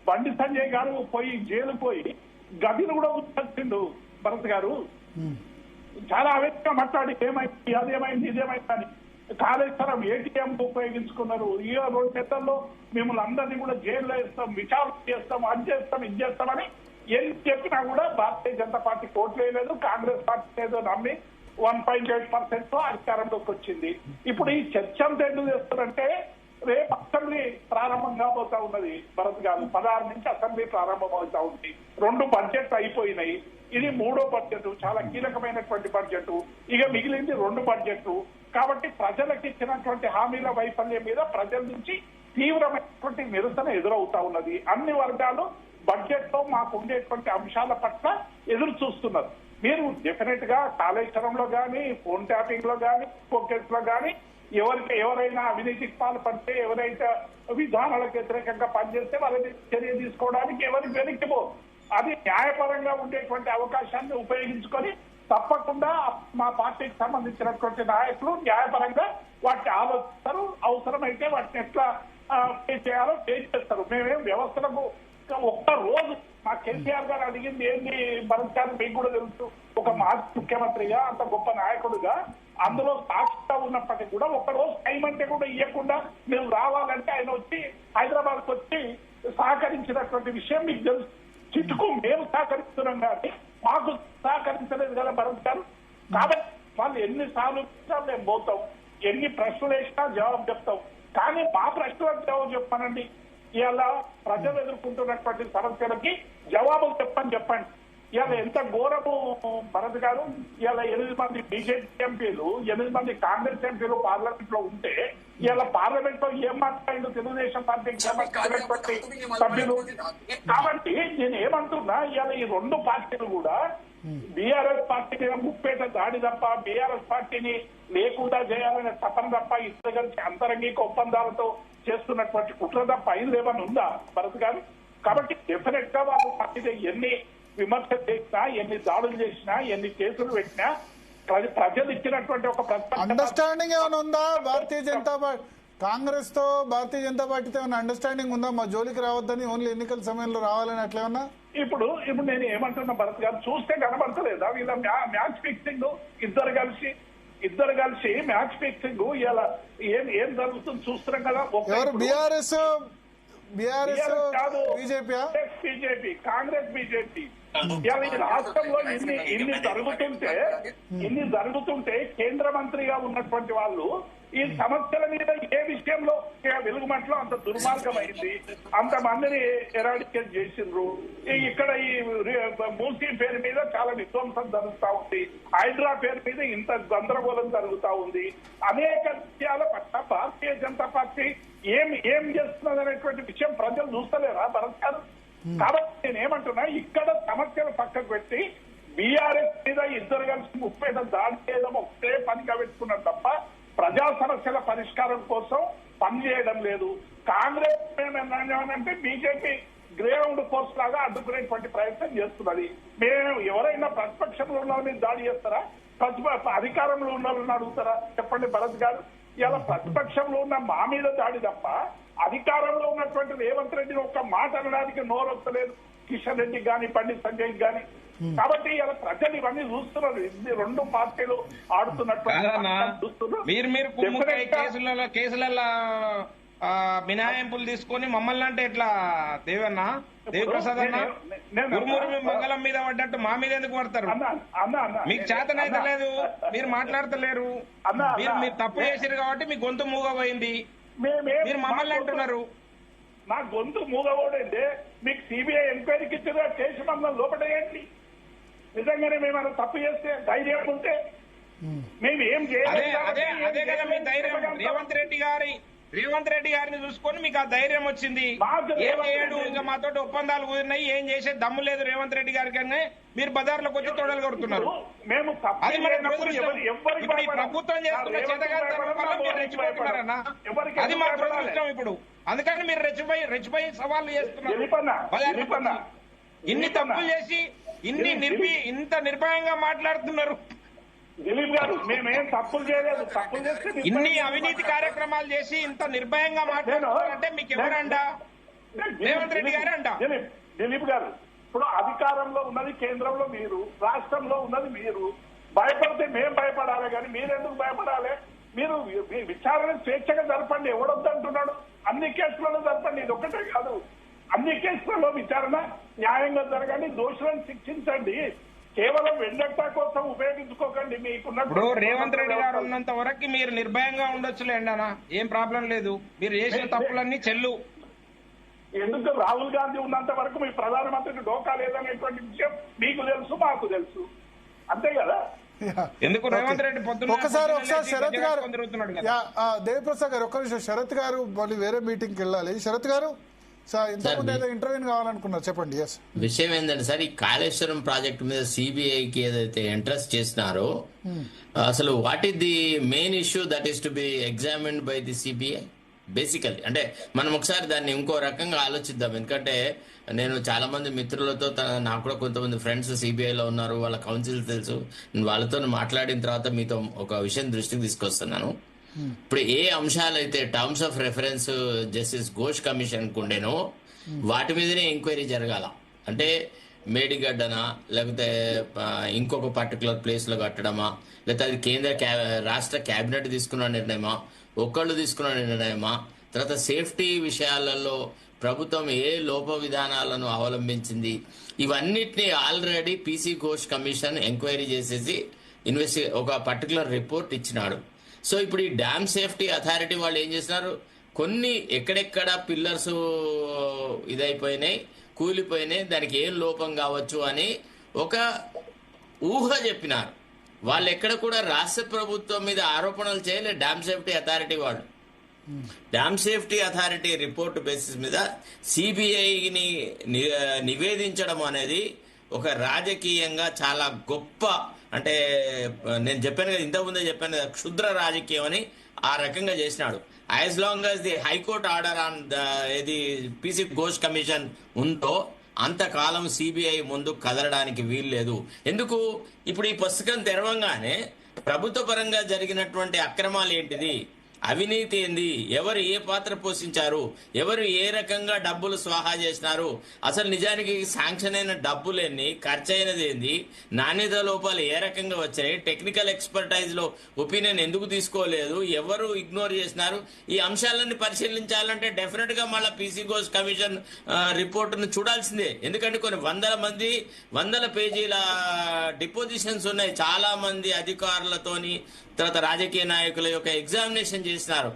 బండి సంజయ్ గారు పోయి జైలు పోయి గదిని కూడా వచ్చిండు భరత్ గారు. చాలా ఆవేశంగా మాట్లాడి ఏమైంది, అదేమైంది, ఇదేమైంది అని. కాళేశ్వరం ఏటీఎం ఉపయోగించుకున్నారు. ఈ 2 నెలల్లో మిమ్మల్ని అందరినీ కూడా జైల్లో వేస్తాం, విచారణ చేస్తాం, అది చేస్తాం, ఇది చేస్తామని ఏం చెప్పినా కూడా భారతీయ జనతా పార్టీ కోర్టు వేయలేదు. కాంగ్రెస్ పార్టీ ఏదో నమ్మి 1.8% అధికారంలోకి వచ్చింది. ఇప్పుడు ఈ చర్చ అంతా ఎందుకు చేస్తారంటే రేపు అసెంబ్లీ ప్రారంభం కాబోతా ఉన్నది భరత్ గారు. 16 నుంచి అసెంబ్లీ ప్రారంభం అవుతా ఉంది. 2 బడ్జెట్ అయిపోయినాయి. ఇది 3వ బడ్జెట్, చాలా కీలకమైనటువంటి బడ్జెట్. ఇక మిగిలింది 2 బడ్జెట్లు. కాబట్టి ప్రజలకు ఇచ్చినటువంటి హామీల వైఫల్యం మీద ప్రజల నుంచి తీవ్రమైనటువంటి నిరసన ఎదురవుతా ఉన్నది. అన్ని వర్గాలు బడ్జెట్ లో మాకు ఉండేటువంటి అంశాల పట్ల ఎదురు చూస్తున్నారు. మీరు డెఫినెట్ గా కాళేశ్వరంలో కానీ, ఫోన్ ట్యాపింగ్ లో కానీ, పోకెట్స్ లో కానీ ఎవరైనా అవినీతికి పాల్పడితే, ఎవరైతే విధానాలకు వ్యతిరేకంగా పనిచేస్తే వాళ్ళని చర్య తీసుకోవడానికి ఎవరికి వెనక్కిపో. అది న్యాయపరంగా ఉండేటువంటి అవకాశాన్ని ఉపయోగించుకొని తప్పకుండా మా పార్టీకి సంబంధించినటువంటి నాయకులు న్యాయపరంగా వాటిని ఆలోచిస్తారు. అవసరమైతే వాటిని ఎట్లా పే చేయాలో పే చేస్తారు. మేమేం వ్యవస్థలకు ఒక్క రోజు మా కేసీఆర్ గారు అడిగింది ఏంటి భరత్ గారు, మీకు కూడా తెలుసు. ఒక మాజీ ముఖ్యమంత్రిగా, అంత గొప్ప నాయకుడుగా, అందులో సాక్షిగా ఉన్నప్పటికీ కూడా ఒక్క రోజు టైం అంటే కూడా ఇవ్వకుండా మేము రావాలంటే ఆయన వచ్చి హైదరాబాద్కి వచ్చి సహకరించినటువంటి విషయం మీకు తెలుసు. చిట్టుకు మేము సహకరిస్తున్నాం కానీ మాకు సహకరించలేదు కదా భరత్ గారు. కాబట్టి వాళ్ళు ఎన్నిసార్లు మేము పోతాం, ఎన్ని ప్రశ్నలు వేసినా జవాబు చెప్తాం. కానీ మా ప్రశ్నలకు జవాబు చెప్పానండి. ఇవాళ ప్రజలు ఎదుర్కొంటున్నటువంటి సమస్యలకి జవాబులు చెప్పండి. ఇవాళ ఎంత ఘోరము భరత్ గారు. ఇవాళ 8 మంది బీజేపీ ఎంపీలు, 8 మంది కాంగ్రెస్ ఎంపీలు పార్లమెంట్ లో ఉంటే ఇవాళ పార్లమెంట్ లో ఏం మాట్లాడిండు తెలుగుదేశం పార్టీకి సంబంధించినటువంటి సభ్యులు. కాబట్టి నేను ఏమంటున్నా, ఇవాళ ఈ 2 పార్టీలు కూడా బీఆర్ఎస్ పార్టీని ముప్పేట దాడి తప్ప, బీఆర్ఎస్ పార్టీని లేకుండా చేయాలనే తపన తప్ప, ఇద్దరు కలిసి అంతరంగిక ఒప్పందాలతో చేస్తున్నటువంటి కుట్ర తప్ప అయింది ఏమన్నా ఉందా భరత్ గారు? కాబట్టి డెఫినెట్ గా వాళ్ళు పార్టీ ఎన్ని విమర్శలు చేసినా, ఎన్ని దాడులు చేసినా, ఎన్ని కేసులు పెట్టినా ప్రజలు ఇచ్చినటువంటి ఒక అండర్స్టాండింగ్ ఏమైనా ఉందా భారతీయ జనతా పార్టీ కాంగ్రెస్ తో? భారతీయ జనతా పార్టీతో ఏమైనా అండర్స్టాండింగ్ ఉందా? మా జోలికి రావద్దని, ఓన్లీ ఎన్నికల సమయంలో రావాలని అట్లేమన్నా? ఇప్పుడు నేను ఏమంటున్నా భరత్ గారు, చూస్తే కనబడతలేదా వీళ్ళ మ్యాచ్ ఫిక్సింగ్? ఇద్దరు కలిసి మ్యాచ్ ఫిక్సింగ్ ఇలా ఏం జరుగుతుంది చూస్తున్నాం కదా. BJP, Congress, BJP. ఇవాళ ఈ రాష్ట్రంలో ఇన్ని జరుగుతుంటే కేంద్ర మంత్రిగా ఉన్నటువంటి వాళ్ళు ఈ సమస్యల మీద ఏ విషయంలో వెలుగుమట్లో అంత దుర్మార్గమైంది, అంతమందిని ఎరాడికేట్ చేసిండ్రు. ఇక్కడ ఈ మూసీ పేరు మీద చాలా విధ్వంసం జరుగుతా ఉంది, హైడ్రా పేరు మీద ఇంత గందరగోళం జరుగుతా ఉంది. అనేక విషయాల పట్ల భారతీయ జనతా పార్టీ ఏం చేస్తున్నది అనేటువంటి విషయం ప్రజలు చూస్తలేరా భరత్ గారు? కాబట్టి నేనేమంటున్నా, ఇక్కడ సమస్యలు పక్కకు పెట్టి బీఆర్ఎస్ మీద ఇద్దరు కలిసి 30 దాడి చేయడం ఒకటే పనిగా పెట్టుకున్నారు తప్ప ప్రజా సమస్యల పరిష్కారం కోసం పనిచేయడం లేదు. కాంగ్రెస్ ఏమేమంటే బీజేపీ గ్రేౌండ్ ఫోర్స్ లాగా అడ్డుకునేటువంటి ప్రయత్నం చేస్తున్నది. మేము ఎవరైనా ప్రతిపక్షంలో ఉన్న వాళ్ళని దాడి చేస్తారా? అధికారంలో ఉన్న వాళ్ళని అడుగుతారా? చెప్పండి భరత్ గారు. ఇలా ప్రతిపక్షంలో ఉన్న మా మీద దాడి తప్ప అధికారంలో ఉన్నటువంటి రేవంత్ రెడ్డిని ఒక్క మాట అనడానికి నోరొస్తలేదు కిషన్ రెడ్డికి కానీ, బండి సంజయ్ కానీ. కాబట్టి ఇలా ప్రజలు ఇవన్నీ చూస్తున్నారు. 2 పార్టీలు ఆడుతున్నట్టు కేసులలో మినహాయింపులు తీసుకొని మమ్మల్ని అంటే ఎట్లా దేవన్నా, దేవిప్రసాద్ అన్న గురుమురు మంగళం మీద పడ్డట్టు మా మీద ఎందుకు పడతారు? మీకు చేతనైతే లేదు, మీరు మాట్లాడతలేరు. మీరు తప్పు చేశారు కాబట్టి మీ గొంతు మూగపోయింది. మీరు మమ్మల్ని అంటున్నారు. నా గొంతు మూగబోడంటే మీకు సిబిఐ ఎంక్వైరీకి ఇచ్చిన కేసు మమ్మల్ని లోపడేయండి. నిజంగానే మేమైనా తప్పు చేస్తే ధైర్యం ఉంటే మేము ఏం చేయాలి? అదే కదా మీ ధైర్యం. రేవంత్ రెడ్డి గారి రేవంత్ రెడ్డి గారిని చూసుకొని మీకు ఆ ధైర్యం వచ్చింది. మాకు ఏం రేవంత్ చేయడు, రెడ్డి ఇంకా మాతో ఒప్పందాలు కుదిరినాయి, ఏం చేసే దమ్ము లేదు రేవంత్ రెడ్డి గారికి అని మీరు బజార్లోకి వచ్చి తొడలు కొడుతున్నారు. మేము తప్పు అది మన చేయనప్పుడు దురదృష్టం. ఎవరికి ఇప్పుడు ఈ భయపడం? ప్రభుత్వం చేస్తున్న ఎవరికి చేతగానితనం భయపడం? వల్ల మీరు ఎవరికి రెచ్చిపోతున్నారన్నా. ఎవరికి అది మా భయపడాలి? దురదృష్టం. ఇప్పుడు అందుకని మీరు రెచ్చిపోయి సవాళ్ళు చేస్తున్నారు. దిలీపన్న, బజార్లోకి దిలీపన్న, వచ్చి. ఇన్ని తప్పులు చేసి ఇంత నిర్భయంగా మాట్లాడుతున్నారు. దిలీప్ గారు మేమేం తప్పులు చేయలేదు. తప్పులు చేస్తే ఇన్ని అవినీతి కార్యక్రమాలు చేసి ఇంత నిర్భయంగా మాట్లాడుతున్నారంటే మీకు ఎవరంట? రేవంత్ రెడ్డి గారు అంట. దిలీప్ గారు, ఇప్పుడు అధికారంలో ఉన్నది కేంద్రంలో మీరు, రాష్ట్రంలో ఉన్నది మీరు. భయపడితే మేం భయపడాలి కానీ మీరెందుకు భయపడాలి? మీరు విచారణ స్వేచ్ఛగా జరపండి. ఎవడొద్దంటున్నాడు? అన్ని కేసులలో జరపండి. ఇది ఒక్కటే కాదు, అన్ని కేసులలో విచారణ న్యాయంగా జరగండి, దోషులను శిక్షించండి. కేవలం వెండట్టా కోసం ఉపయోగించుకోకండి. మీకున్న ఇప్పుడు రేవంత్ రెడ్డి గారు ఉన్నంత వరకు మీరు నిర్భయంగా ఉండొచ్చులేండి అన్న, ఏం ప్రాబ్లం లేదు. మీరు చేసిన తప్పులన్నీ చెల్లు. ఎందుకు రాహుల్ గాంధీ ఉన్నంత వరకు మీ ప్రధానమంత్రికి డోకా లేదనేటువంటి విషయం మీకు తెలుసు, మాకు తెలుసు. అంతే కదా? ఎందుకు రేవంత్ రెడ్డి ఒకసారి శరత్ గారు, తిరుగుతున్నాడు కదా. దేవిప్రసాద్ గారు, ఒక్క నిమిషం. శరత్ గారు మళ్ళీ వేరే మీటింగ్కి వెళ్ళాలి. శరత్ గారు, ఇంతకుముందు ఏదో ఇంటర్వ్యూ కావాలనుకున్నారు, చెప్పండి. ఎస్, విషయం ఏంటంటే సార్, ఈ కాళేశ్వరం ప్రాజెక్టు మీద సిబిఐకి ఏదైతే ఇంట్రెస్ట్ చేసినారో, అసలు what is the main issue that is to be examined by the CBI? Basically అంటే మనం ఒకసారి దాన్ని ఇంకో రకంగా ఆలోచిద్దాం. ఎందుకంటే నేను చాలా మంది మిత్రులతో, నాకు కూడా కొంతమంది ఫ్రెండ్స్ సిబిఐలో ఉన్నారు, వాళ్ళ కౌన్సిల్ తెలుసు. నేను వాళ్ళతో మాట్లాడిన తర్వాత మీతో ఒక విషయం దృష్టికి తీసుకొస్తున్నాను. ఇప్పుడు ఏ అంశాలైతే terms of reference justice Ghosh commission ఉండేనో వాటి మీదనే ఎంక్వైరీ జరగాల. అంటే మేడిగడ్డనా, లేకపోతే ఇంకొక పర్టికులర్ ప్లేస్ లో కట్టడమా, లేకపోతే అది రాష్ట్ర కేబినెట్ తీసుకున్న నిర్ణయమా, ఒక్కళ్ళు తీసుకున్న నిర్ణయమా, తర్వాత సేఫ్టీ విషయాలలో ప్రభుత్వం ఏ లోప విధానాలను అవలంబించింది, ఇవన్నిటిని already PC Ghosh commission enquiry చేసేసి ఒక పర్టికులర్ రిపోర్ట్ ఇచ్చినాడు. సో ఇప్పుడు ఈ డ్యామ్ సేఫ్టీ అథారిటీ వాళ్ళు ఏం చేస్తున్నారు, కొన్ని ఎక్కడెక్కడ పిల్లర్స్ ఇదైపోయినాయి, కూలిపోయినాయి, దానికి ఏం లోపం కావచ్చు అని ఒక ఊహ చెప్పినారు. వాళ్ళు ఎక్కడ కూడా రాష్ట్ర ప్రభుత్వం మీద ఆరోపణలు చేయలే. డ్యామ్ సేఫ్టీ అథారిటీ వాళ్ళు dam safety authority report basis మీద సిబిఐని నివేదించడం అనేది ఒక రాజకీయంగా చాలా గొప్ప, అంటే నేను చెప్పాను కదా, ఇంతకుముందే చెప్పాను కదా, క్షుద్ర రాజకీయం అని ఆ రకంగా చేసినాడు. As long as the high court order on ఇది పీసీ ఘోష్ కమిషన్ ఉందో అంతకాలం సిబిఐ ముందు కదలడానికి వీల్లేదు. ఎందుకు? ఇప్పుడు ఈ పుస్తకం తెరవంగానే ప్రభుత్వ పరంగా జరిగినటువంటి అక్రమాలు ఏంటిది, అవినీతి ఏంది, ఎవరు ఏ పాత్ర పోషించారు, ఎవరు ఏ రకంగా డబ్బులు స్వాహా చేసినారు, అసలు నిజానికి శాంక్షన్ అయిన డబ్బులెన్ని, ఖర్చు అయినది ఏంది, నాణ్యత లోపాలు ఏ రకంగా వచ్చాయి, టెక్నికల్ ఎక్స్పర్టైజ్ లో ఒపీనియన్ ఎందుకు తీసుకోలేదు, ఎవరు ఇగ్నోర్ చేసినారు, ఈ అంశాలన్నీ పరిశీలించాలంటే డెఫినెట్ గా మళ్ళీ పీసీ ఘోష్ కమిషన్ రిపోర్టును చూడాల్సిందే. ఎందుకంటే కొన్ని వందల పేజీల డిపోజిషన్స్ ఉన్నాయి, చాలా మంది అధికారులతోని, తర్వాత రాజకీయ నాయకుల యొక్క ఎగ్జామినేషన్ చేసినారు.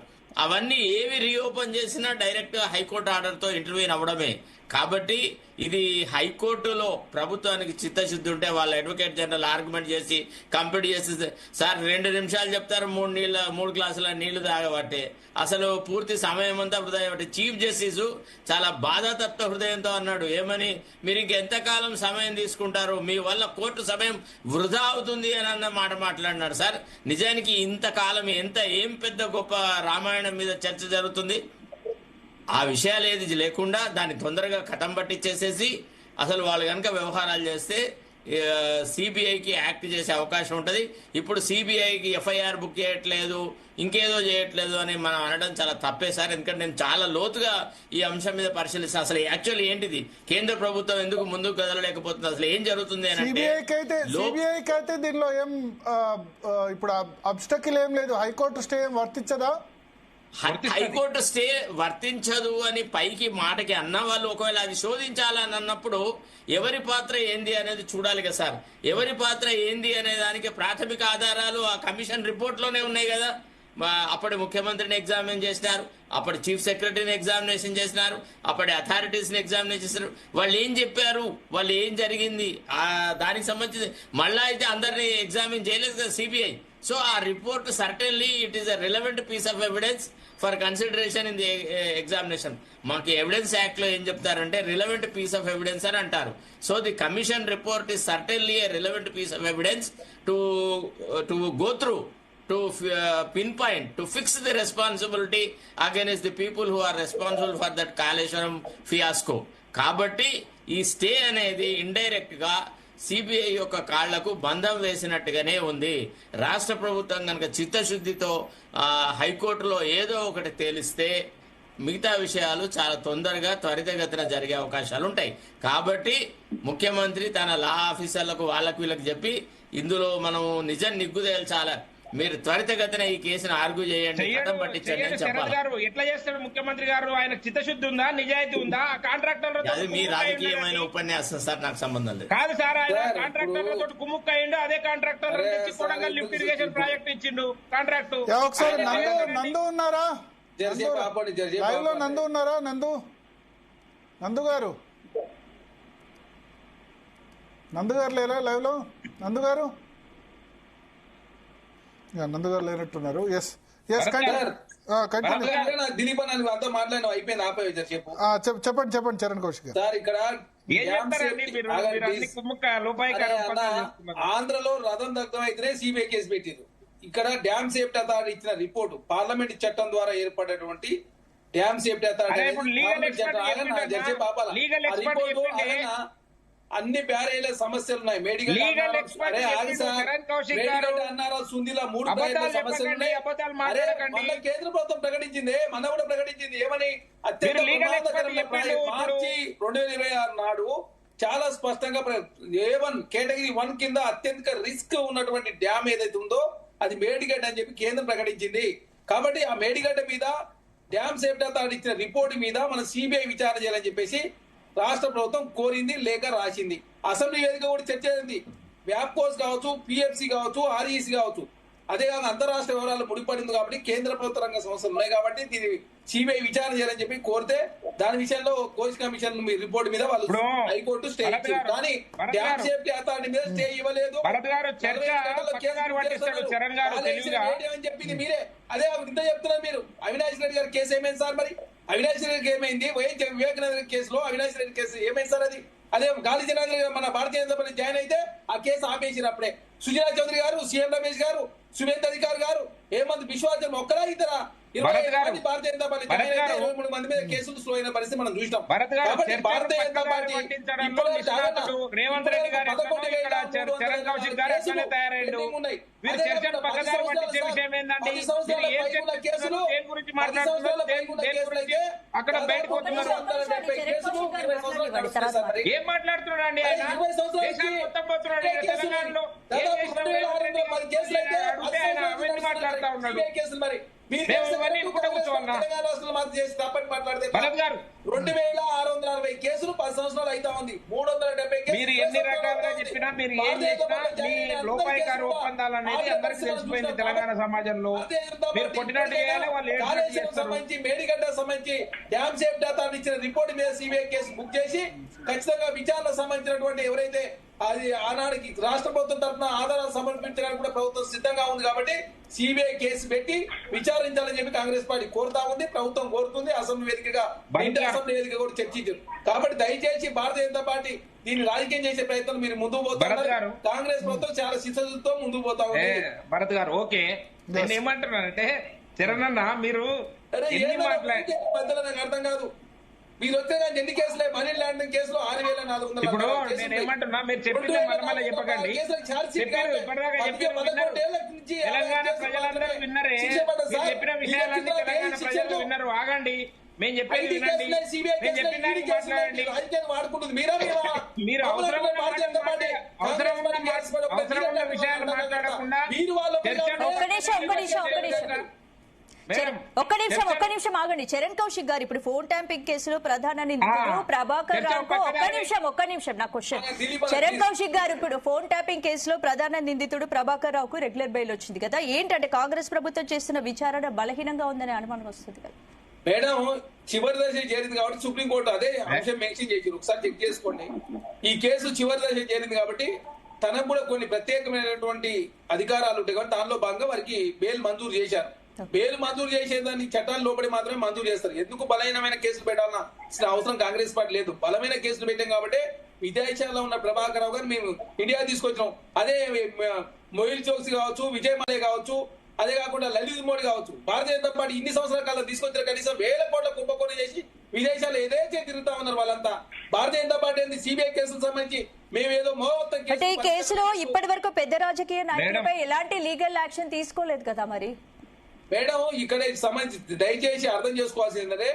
అవన్నీ ఏవి రీఓపెన్ చేసినా డైరెక్ట్ హైకోర్టు ఆర్డర్ తో ఇంటర్వ్యూ అవ్వడమే. కాబట్టి ఇది హైకోర్టులో ప్రభుత్వానికి చిత్తశుద్ధి ఉంటే వాళ్ళ అడ్వకేట్ జనరల్ ఆర్గ్యుమెంట్ చేసి కంప్లీట్ చేసి, సార్ 2 నిమిషాలు చెప్తారు, 3 గ్లాసుల నీళ్లు తాగబట్టే, అసలు పూర్తి సమయం అంతా వృధా అయ్యబట్టి. చీఫ్ జస్టిస్ చాలా బాధాతప్త హృదయంతో అన్నాడు, ఏమని, మీరు ఇంకెంతకాలం సమయం తీసుకుంటారు, మీ వల్ల కోర్టు సమయం వృధా అవుతుంది అని అన్న మాట మాట్లాడినాడు. సార్ నిజానికి ఇంతకాలం ఏం పెద్ద గొప్ప రామాయణం మీద చర్చ జరుగుతుంది, ఆ విషయాలు ఏది లేకుండా దాన్ని తొందరగా కథం పట్టించేసేసి అసలు వాళ్ళు కనుక వ్యవహారాలు చేస్తే సిబిఐకి యాక్ట్ చేసే అవకాశం ఉంటుంది. ఇప్పుడు సిబిఐకి ఎఫ్ఐఆర్ బుక్ చేయట్లేదు, ఇంకేదో చేయట్లేదు అని మనం అనడం చాలా తప్పే సార్. ఎందుకంటే నేను చాలా లోతుగా ఈ అంశం మీద పరిశీలిస్తాను. అసలు యాక్చువల్ ఏంటిది, కేంద్ర ప్రభుత్వం ఎందుకు ముందుకు కదలలేకపోతుంది, అసలు ఏం జరుగుతుంది అని అంటే, సిబిఐకి అయితే దీనిలో ఏం ఇప్పుడు అబ్స్టకిల్ ఏం లేదు, హైకోర్టు స్టే ఏం వర్తించదా? హైకోర్టు స్టే వర్తించదు అని పైకి మాటకి అన్న వాళ్ళు ఒకవేళ అది శోధించాలని అన్నప్పుడు ఎవరి పాత్ర ఏంది అనేది చూడాలి కదా సార్. ఎవరి పాత్ర ఏంది అనే దానికి ప్రాథమిక ఆధారాలు ఆ కమిషన్ రిపోర్ట్ లోనే ఉన్నాయి కదా. అప్పటి ముఖ్యమంత్రిని ఎగ్జామిన్ చేసినారు, అప్పటి చీఫ్ సెక్రటరీని ఎగ్జామినేషన్ చేసినారు, అప్పటి అథారిటీస్ ని ఎగ్జామినేషన్ చేసినారు. వాళ్ళు ఏం చెప్పారు, వాళ్ళు ఏం జరిగింది, దానికి సంబంధించి మళ్ళా అయితే అందరినీ ఎగ్జామిన్ చేయలేదు కదా సిబిఐ. సో ఆ report certainly it is a relevant piece of evidence for consideration in the examination. మాకు ఎవిడెన్స్ యాక్ట్ లో ఏం చెప్తారంటే రిలవెంట్ పీస్ ఆఫ్ ఎవిడెన్స్ అని అంటారు. So the commission report is certainly a relevant piece of evidence to go through, to pinpoint, to fix the responsibility against the people who are responsible for that Kaleshwaram fiasco. కాబట్టి ఈ స్టే అనేది ఇండైరెక్ట్ గా సిబిఐ యొక్క కాళ్లకు బంధం వేసినట్టుగానే ఉంది. రాష్ట్ర ప్రభుత్వం కనుక చిత్తశుద్ధితో హైకోర్టులో ఏదో ఒకటి తేలిస్తే మిగతా విషయాలు చాలా తొందరగా త్వరితగతిన జరిగే అవకాశాలు ఉంటాయి. కాబట్టి ముఖ్యమంత్రి తన లా ఆఫీసర్లకు వాళ్ళకు వీళ్ళకి చెప్పి ఇందులో మనం నిజం నిగ్గు తేల్చాలి, మీరు త్వరితగతిన ఈ కేసును ఆర్గ్యూ చేయండి, పట్టం పట్టించండి అని చెప్పాలి. ఎట్లా చేస్తాడు ముఖ్యమంత్రి గారు? ఆయన చిత్తశుద్ధి ఉందా, నిజాయితీ ఉందా? కాంట్రాక్టర్ అది మీ రాజకీయమైన ఉపన్యాసం సార్, నాకు సంబంధం లేదు. కాదు సార్, ఆయన కాంట్రాక్టర్ కుమ్ముక్ అయ్యిండు. అదే contractor Kodangal lift irrigation project ఇచ్చిండు కాంట్రాక్ట్. ఒకసారి నందు ఉన్నారా లైవ్ లో? నందు ఉన్నారా? నందు గారు లేరా లైవ్ లో? నందు గారు లేనట్టున్నారు. చెప్పండి చరణ్ కౌశిక్ గారు. సార్ ఇక్కడ ఆంధ్రలో రథం దగ్ధం అయితేనే సిబిఐ కేసు పెట్టింది. ఇక్కడ డ్యామ్ సేఫ్టీ అథారిటీ ఇచ్చిన రిపోర్టు, పార్లమెంట్ చట్టం ద్వారా ఏర్పడేటువంటి డ్యామ్ సేఫ్టీ అథారిటీ అన్ని బ్యారేజ్ల సమస్యలు ఉన్నాయి. మేడిగడ్డ అన్నారా, సుందిలా 3 బ్యారేజ్ల సమస్యలు ఉన్నాయి. కేంద్ర ప్రభుత్వం ప్రకటించింది, మన కూడా ప్రకటించింది ఏమని, అత్యంత ప్రమాదకరమైన మార్చి 2026 నాడు చాలా స్పష్టంగా A1 కేటగిరీ 1 కింద అత్యంత రిస్క్ ఉన్నటువంటి డ్యామ్ ఏదైతే ఉందో అది మేడిగడ్డ అని చెప్పి కేంద్రం ప్రకటించింది. కాబట్టి ఆ మేడిగడ్డ మీద డ్యామ్ సేఫ్టీ అథారిటీ ఇచ్చిన రిపోర్ట్ మీద మన సిబిఐ విచారణ చేయాలని చెప్పేసి రాష్ట్ర ప్రభుత్వం కోరింది, లేఖ రాసింది. అసెంబ్లీ వేదిక కూడా చర్చ అయింది. వ్యాప్కోస్ కావచ్చు, పిఎఫ్సి కావచ్చు, ఆర్ఈసి కావచ్చు. అదే కాక అంతరాష్ట్ర వ్యవహారాలు ముడిపడింది కాబట్టి కేంద్ర ప్రభుత్వ రంగ సంస్థలు ఉన్నాయి కాబట్టి దీన్ని సిబిఐ విచారణ చేయాలని చెప్పి కోరితే దాని విషయంలో కోచ్ కమిషన్ రిపోర్ట్ మీద వాళ్ళు హైకోర్టు స్టే ఇచ్చారు. కానీ డ్యామ్ సేఫ్టీ అథారిటీ మీద స్టే ఇవ్వలేదు. అని చెప్పింది మీరే. అదే ఇంత చెప్తున్నారు మీరు. అవినాష్ రెడ్డి గారి కేసు ఏమైంది సార్? మరి అవినాష్ రెడ్డికి ఏమైంది? వివేకానంద కేసులో అవినాష్ రెడ్డి కేసు ఏమైంది సార్? అది అదే గాలి జనార్దన్ గారు మన భారతీయ జనతా పార్టీ జాయిన్ అయితే ఆ కేసు ఆపేసిరు. అప్పుడే సుజనా చౌదరి గారు, సీఎం రమేష్ గారు, సువేంద్ర అధికారి గారు, హేమంత్ బిశ్వాసం ఒక్కరా ఇద్దరా? 25 మంది భారతీయ జనతా పార్టీ జాయిన్ అయితే 23 మంది మీద కేసులు స్లో అయిన పరిస్థితి మనం చూసినాం. కాబట్టి భారతీయ జనతా పార్టీ రేవంత్ రెడ్డి గారు చరణ్ కౌశిక్ గారు తయారైండు. అక్కడ బయటకు ఏం మాట్లాడుతున్నాడు అండి ఆయన? మొత్తం పోతున్నాడు తెలంగాణలో మాట్లాడుతా ఉన్నాడు. మరి 2660 కేసులు 10 సంవత్సరాలు అయితే ఉంది. 370 మీరు ఎన్ని రకాలుగా చెప్పినా, మీరు ఏం చేసినా మీ లోపాయికారు ఒప్పందాలు అనేది అందరికీ తెలిసిపోయింది తెలంగాణ సమాజంలో. మీరు కొట్టినట్టు చేయాలి, వాళ్ళు సంబంధించి మేడిగడ్డ సంబంధించి డ్యామ్ సేఫ్టీ అథారిటీ ఇచ్చిన రిపోర్ట్ మీద సిబిఐ కేసు బుక్ చేసి ఖచ్చితంగా విచారణ సంబంధించినటువంటి ఎవరైతే అది ఆనాడికి రాష్ట్ర ప్రభుత్వం తరఫున ఆధారాలు సమర్పించడానికి కూడా ప్రభుత్వం సిద్ధంగా ఉంది. కాబట్టి సిబిఐ కేసు పెట్టి విచారించాలని చెప్పి కాంగ్రెస్ పార్టీ కోరుతా ఉంది, ప్రభుత్వం కోరుతుంది. అసెంబ్లీ వేదికగా అసెంబ్లీ వేదిక కూడా చర్చించారు. కాబట్టి దయచేసి భారతీయ జనతా పార్టీ దీన్ని రాజకీయం చేసే ప్రయత్నం మీరు ముందుకు పోతున్నారు. కాంగ్రెస్ ప్రభుత్వం చాలా శిక్షతో ముందుకు పోతా ఉంది. భరత్ గారు ఓకే, నేను ఏమంటున్నానంటే చరణ్ మీరు నాకు అర్థం కాదు. మీరు వచ్చే ఎన్ని కేసులే? మనీ ల్యాండింగ్ కేసులో 6,400. ఇప్పుడు నేను ఏమంటున్నా, మీరు చెప్పింది మళ్ళీ చెప్పకండి. తెలంగాణ ప్రజలందరూ విన్నరే, చెప్పిన విషయాలన్నీ తెలంగాణ ప్రజలు విన్నారు. ఆగండి, మేము చెప్పేది వినండి. మీరు అవసరమైన విషయాలు మాట్లాడకుండా ఒక్క నిమిషం ఆగండి. చరణ్ కౌశిక్ గారు, ఇప్పుడు ఫోన్ ట్యాంపింగ్ కేసులో ప్రధాన నిందితుడు ప్రభాకర్ రావుకు ఒక్క నిమిషం నా క్వశ్చన్. చరణ్ కౌశిక్ గారు, ఇప్పుడు ఫోన్ ట్యాంపింగ్ కేసులో ప్రధాన నిందితుడు ప్రభాకర్ రావుకు రెగ్యులర్ బెయిల్ వచ్చింది కదా, ఏంటంటే కాంగ్రెస్ ప్రభుత్వం చేస్తున్న విచారణ బలహీనంగా ఉందనే అనుమానం వస్తుంది కదా మేడం? చివరి దశ చేరింది కాబట్టి సుప్రీంకోర్టు అదే అంశం మెన్షన్ చేసి ఒకసారి చెక్ చేసుకోండి. ఈ కేసు చివరి దశ చేరింది కాబట్టి తనకు కూడా కొన్ని ప్రత్యేకమైనటువంటి అధికారాలు ఉంటాయి కాబట్టి దానిలో భాగంగా వారికి బెయిల్ మంజూరు చేశారు. బెయిల్ మంజూరు చేసేదాన్ని చట్టాల లోపడి మాత్రమే మంజూరు చేస్తారు. ఎందుకు బలహీనమైన కేసులు పెట్టాలన్న అవసరం కాంగ్రెస్ పార్టీ లేదు. బలమైన కేసులు పెట్టాం కాబట్టి విదేశాల్లో ఉన్న ప్రభాకర్ రావు గారు మేము ఇండియా తీసుకొచ్చినాం. అదే మొయిల్ చోక్సీ కావచ్చు, విజయ్ మాల్యా కావచ్చు, అదే కాకుండా లలిత్ మోడీ కావచ్చు, భారతీయ జనతా పార్టీ ఇన్ని సంవత్సరాల కాలం తీసుకొచ్చిన కనీసం 1000 కోట్ల కుంభకోణం చేసి విదేశాలు ఏదైతే తిరుగుతా ఉన్నారు వాళ్ళంతా. భారతీయ జనతా పార్టీ ఏంది సిబిఐ కేసులకు సంబంధించి మేమేదో మొత్తం అంటే ఈ కేసులో ఇప్పటి వరకు పెద్ద రాజకీయ నాయకులపై ఎలాంటి లీగల్ యాక్షన్ తీసుకోలేదు కదా మరి. మేడం ఇక్కడ సంబంధించి దయచేసి అర్థం చేసుకోవాల్సింది ఏంటంటే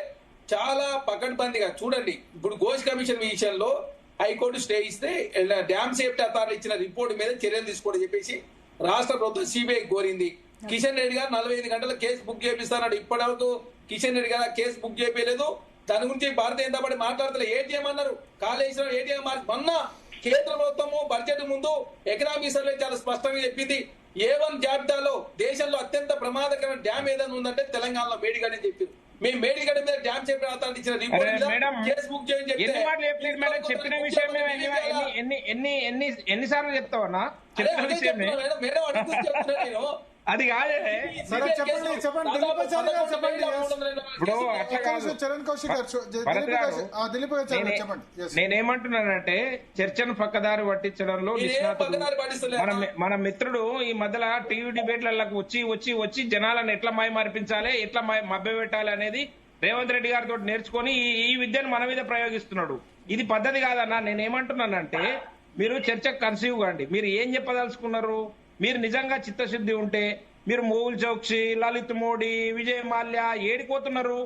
చాలా పకడ్బందీగా చూడండి. ఇప్పుడు ఘోష్ కమిషన్ విషయంలో హైకోర్టు స్టే ఇస్తే డ్యామ్ సేఫ్టీ అథారిటీ ఇచ్చిన రిపోర్ట్ మీద చర్యలు తీసుకోవడం చెప్పేసి రాష్ట్ర ప్రభుత్వం సిబిఐ కోరింది. కిషన్ రెడ్డి గారు 45 గంటల కేసు బుక్ చేపిస్తాడు. ఇప్పటి వరకు కిషన్ రెడ్డి గారు కేసు బుక్ చేయలేదు. దాని గురించి భారతీయ జనతా పార్టీ మాట్లాడతలే. ఏటీఎం అన్నారు, కాళేశ్వరం ఏటీఎం మొన్న కేంద్ర ప్రభుత్వము బడ్జెట్ ముందు ఎకనామిక్ సర్వే చాలా స్పష్టంగా చెప్పింది. A1 జాబితాలో దేశంలో అత్యంత ప్రమాదకరమైన డ్యామ్ ఏదైనా ఉందంటే తెలంగాణలో మేడిగడ్డ అని చెప్పారు. మేము మేడిగడ్డ మీద డ్యామ్ సేఫ్టీ అథారిటీ ఇచ్చిన రిపోర్ట్ మీద కేసు బుక్ చేయని చెప్పిన విషయం ఎన్నిసార్లు చెప్తావన్నా? మేడం అడుగుతున్నా నేను. అది కాదే చెప్పండి ఇప్పుడు అట్లా కాదు. నేనేమంటున్నానంటే చర్చను పక్కదారి పట్టించడంలో మన మిత్రుడు ఈ మధ్యలో టీవీ డిబేట్లకు వచ్చి జనాలను ఎట్లా మైమరిపించాలి, ఎట్లా మభ్యపెట్టాలి అనేది రేవంత్ రెడ్డి గారితో నేర్చుకొని ఈ విద్యను మన మీద ప్రయోగిస్తున్నాడు. ఇది పద్ధతి కాదన్నా. నేనేమంటున్నానంటే మీరు చర్చకు కన్సీవ్ కాండి. మీరు ఏం చెప్పదలుచుకున్నారు? మీరు నిజంగా చిత్తశుద్ధి ఉంటే మీరు మోహుల్ చౌక్సీ, లలిత్ మోడీ, విజయ్ మాల్యా ఏడిపోతున్నారు.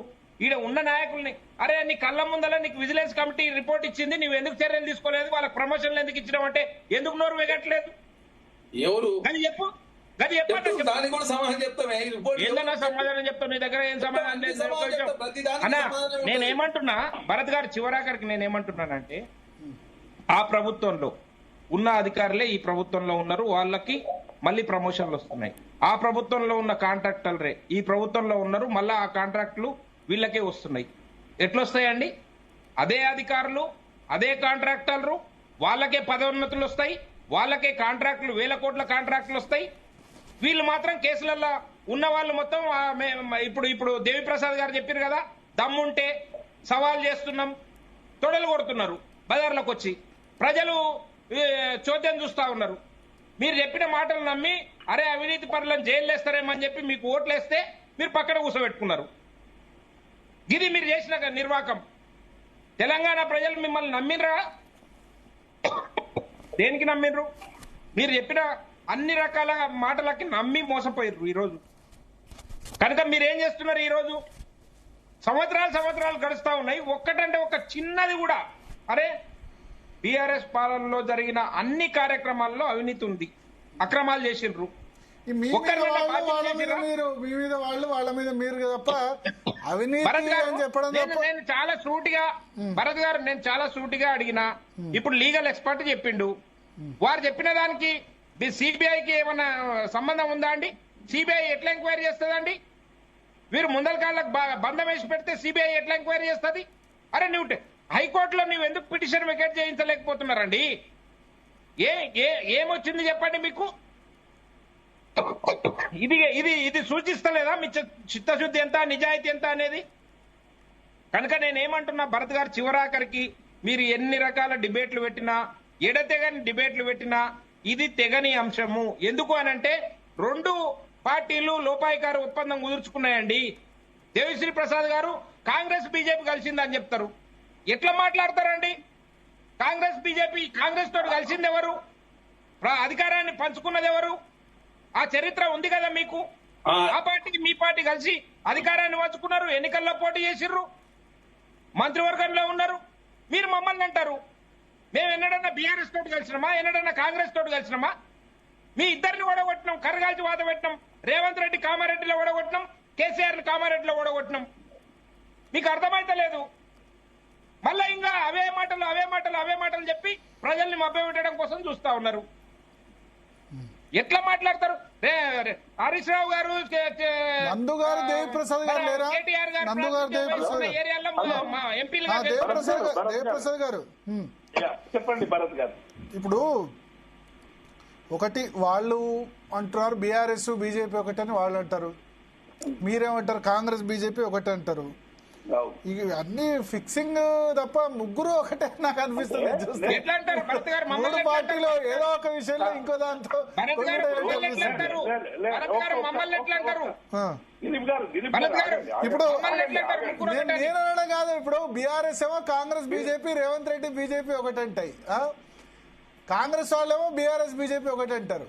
ఈడ ఉన్న నాయకుల్ని అరే నీ కళ్ళ ముందల నీకు విజిలెన్స్ కమిటీ రిపోర్ట్ ఇచ్చింది, నువ్వు ఎందుకు చర్యలు తీసుకోలేదు, వాళ్ళకి ప్రమోషన్లు ఎందుకు ఇచ్చినావు అంటే ఎందుకు నోరు వేగట్లేదు? ఎవరు గది చెప్పు, గది ఏదన్నా సమాధానం చెప్తావు. నీ దగ్గర ఏం సమాధానం లేదు అన్నా. నేనేమంటున్నా భరత్ గారు చివరాఖరికి నేనేమంటున్నానంటే ఆ ప్రభుత్వంలో ఉన్న అధికారులే ఈ ప్రభుత్వంలో ఉన్నారు, వాళ్ళకి మళ్ళీ ప్రమోషన్లు వస్తున్నాయి. ఆ ప్రభుత్వంలో ఉన్న కాంట్రాక్టర్లే ఈ ప్రభుత్వంలో ఉన్నారు, మళ్ళీ ఆ కాంట్రాక్టులు వీళ్ళకే వస్తున్నాయి. ఎట్లొస్తాయండి? అదే అధికారులు, అదే కాంట్రాక్టర్లు, వాళ్ళకే పదోన్నతులు వస్తాయి, వాళ్ళకే కాంట్రాక్టులు 1000 కోట్ల కాంట్రాక్టులు వస్తాయి. వీళ్ళు మాత్రం కేసులలో ఉన్న వాళ్ళు మొత్తం ఇప్పుడు దేవిప్రసాద్ గారు చెప్పారు కదా, దమ్ముంటే సవాల్ చేస్తున్నాం, తొడలు కొడుతున్నారు బజార్లకు వచ్చి. ప్రజలు చోద్యం చూస్తా ఉన్నారు. మీరు చెప్పిన మాటలు నమ్మి అరే అవినీతి పరులను జైలు వేస్తారేమని చెప్పి మీకు ఓట్లేస్తే మీరు పక్కన కూర్చోబెట్టుకున్నారు. ఇది మీరు చేసిన నిర్వాకం. తెలంగాణ ప్రజలు మిమ్మల్ని నమ్మినరా? దేనికి నమ్మినరు? మీరు చెప్పిన అన్ని రకాల మాటలకి నమ్మి మోసపోయారు ఈరోజు. కనుక మీరేం చేస్తున్నారు? ఈరోజు సంవత్సరాలు గడుస్తా ఉన్నాయి. ఒక్కటంటే ఒక చిన్నది కూడా అరే టీఆర్ఎస్ పాలనలో జరిగిన అన్ని కార్యక్రమాల్లో అవినీతి ఉంది, అక్రమాలు చేసిండ్రు. వాళ్ళ మీద మీరు తప్ప అవినీతి చెప్పడం. నేను చాలా సూటిగా భరత్ గారు నేను చాలా సూటిగా అడిగినా. ఇప్పుడు లీగల్ ఎక్స్పర్ట్ చెప్పిండు. వారు చెప్పిన దానికి సిబిఐకి ఏమన్నా సంబంధం ఉందా అండి? సిబిఐ ఎట్లా ఎంక్వైరీ చేస్తుందండి? వీరు ముందల కాళ్ళకు బంధం వేసి పెడితే సిబిఐ ఎట్లా ఎంక్వైరీ చేస్తుంది? అరే నువ్వు హైకోర్టులో నువ్వు ఎందుకు పిటిషన్ వికెట్ చేయించలేకపోతున్నారండి? ఏమొచ్చింది చెప్పండి మీకు? ఇది సూచిస్తలేదా మీ చిత్తశుద్ధి ఎంత, నిజాయితీ ఎంత అనేది? కనుక నేనేమంటున్నా భరత్ గారు చివరాఖరికి మీరు ఎన్ని రకాల డిబేట్లు పెట్టినా, ఎడతెగని డిబేట్లు పెట్టినా ఇది తెగని అంశము. ఎందుకు అనంటే 2 పార్టీలు లోపాయికారు ఒప్పందం కుదుర్చుకున్నాయండి. దేవిశ్రీ ప్రసాద్ గారు కాంగ్రెస్ బీజేపీ కలిసిందని చెప్తారు. ఎట్లా మాట్లాడతారండి? కాంగ్రెస్ తోటి కలిసింది ఎవరు? అధికారాన్ని పంచుకున్నది ఎవరు? ఆ చరిత్ర ఉంది కదా మీకు. ఆ పార్టీకి మీ పార్టీ కలిసి అధికారాన్ని పంచుకున్నారు, ఎన్నికల్లో పోటీ చేసిర్రు, మంత్రివర్గంలో ఉన్నారు. మీరు మమ్మల్ని అంటారు మేము ఎన్నడన్నా బీఆర్ఎస్ తోటి కలిసినామా, ఎన్నడన్నా కాంగ్రెస్ తోటి కలిసినామా? మీ ఇద్దరిని ఓడగొట్టినాం, కరగాల్చి వాత పెట్టినాం. రేవంత్ రెడ్డి కామారెడ్డిలో ఓడగొట్టినాం, కేసీఆర్ కామారెడ్డిలో ఓడగొట్టినాం. మీకు అర్థమైతలేదు. మళ్ళా ఇంకా అవే మాటలు చెప్పి ప్రజల్ని మభ్యపెట్టడం కోసం చూస్తా ఉన్నారు. ఎట్లా మాట్లాడతారు? హరీష్ రావు గారు, నందుగారు, దేవిప్రసాద్ గారు లేరా? ఏరియాలో దేవిప్రసాద్ గారు చెప్పండి భరత్ గారు. ఇప్పుడు ఒకటి వాళ్ళు అంటున్నారు బీఆర్ఎస్ బీజేపీ ఒకటని వాళ్ళు అంటారు, మీరేమంటారు కాంగ్రెస్ బీజేపీ ఒకటి అంటారు. ఇవి అన్ని ఫిక్సింగ్ తప్ప ముగ్గురు ఒకటే నాకు అనిపిస్తుంది చూస్తే. ఎట్లా అంటారు భరత్ గారు? మూడు మమ్మల్ని పార్టీలో ఏదో ఒక విషయంలో ఇంకో దాంతో భరత్ గారు మమ్మల్ని ఎట్లా అంటారు? భరత్ గారు మమ్మల్ని ఎట్లా అంటారు? భరత్ గారు ఇప్పుడు మమ్మల్ని ఎట్లా అంటారు? ముగ్గురు ఒకటే. నేను అనడం కాదు, ఇప్పుడు బీఆర్ఎస్ ఏమో కాంగ్రెస్ బీజేపీ, రేవంత్ రెడ్డి బీజేపీ ఒకటి అంటాయి, కాంగ్రెస్ వాళ్ళేమో బీఆర్ఎస్ బీజేపీ ఒకటి అంటారు.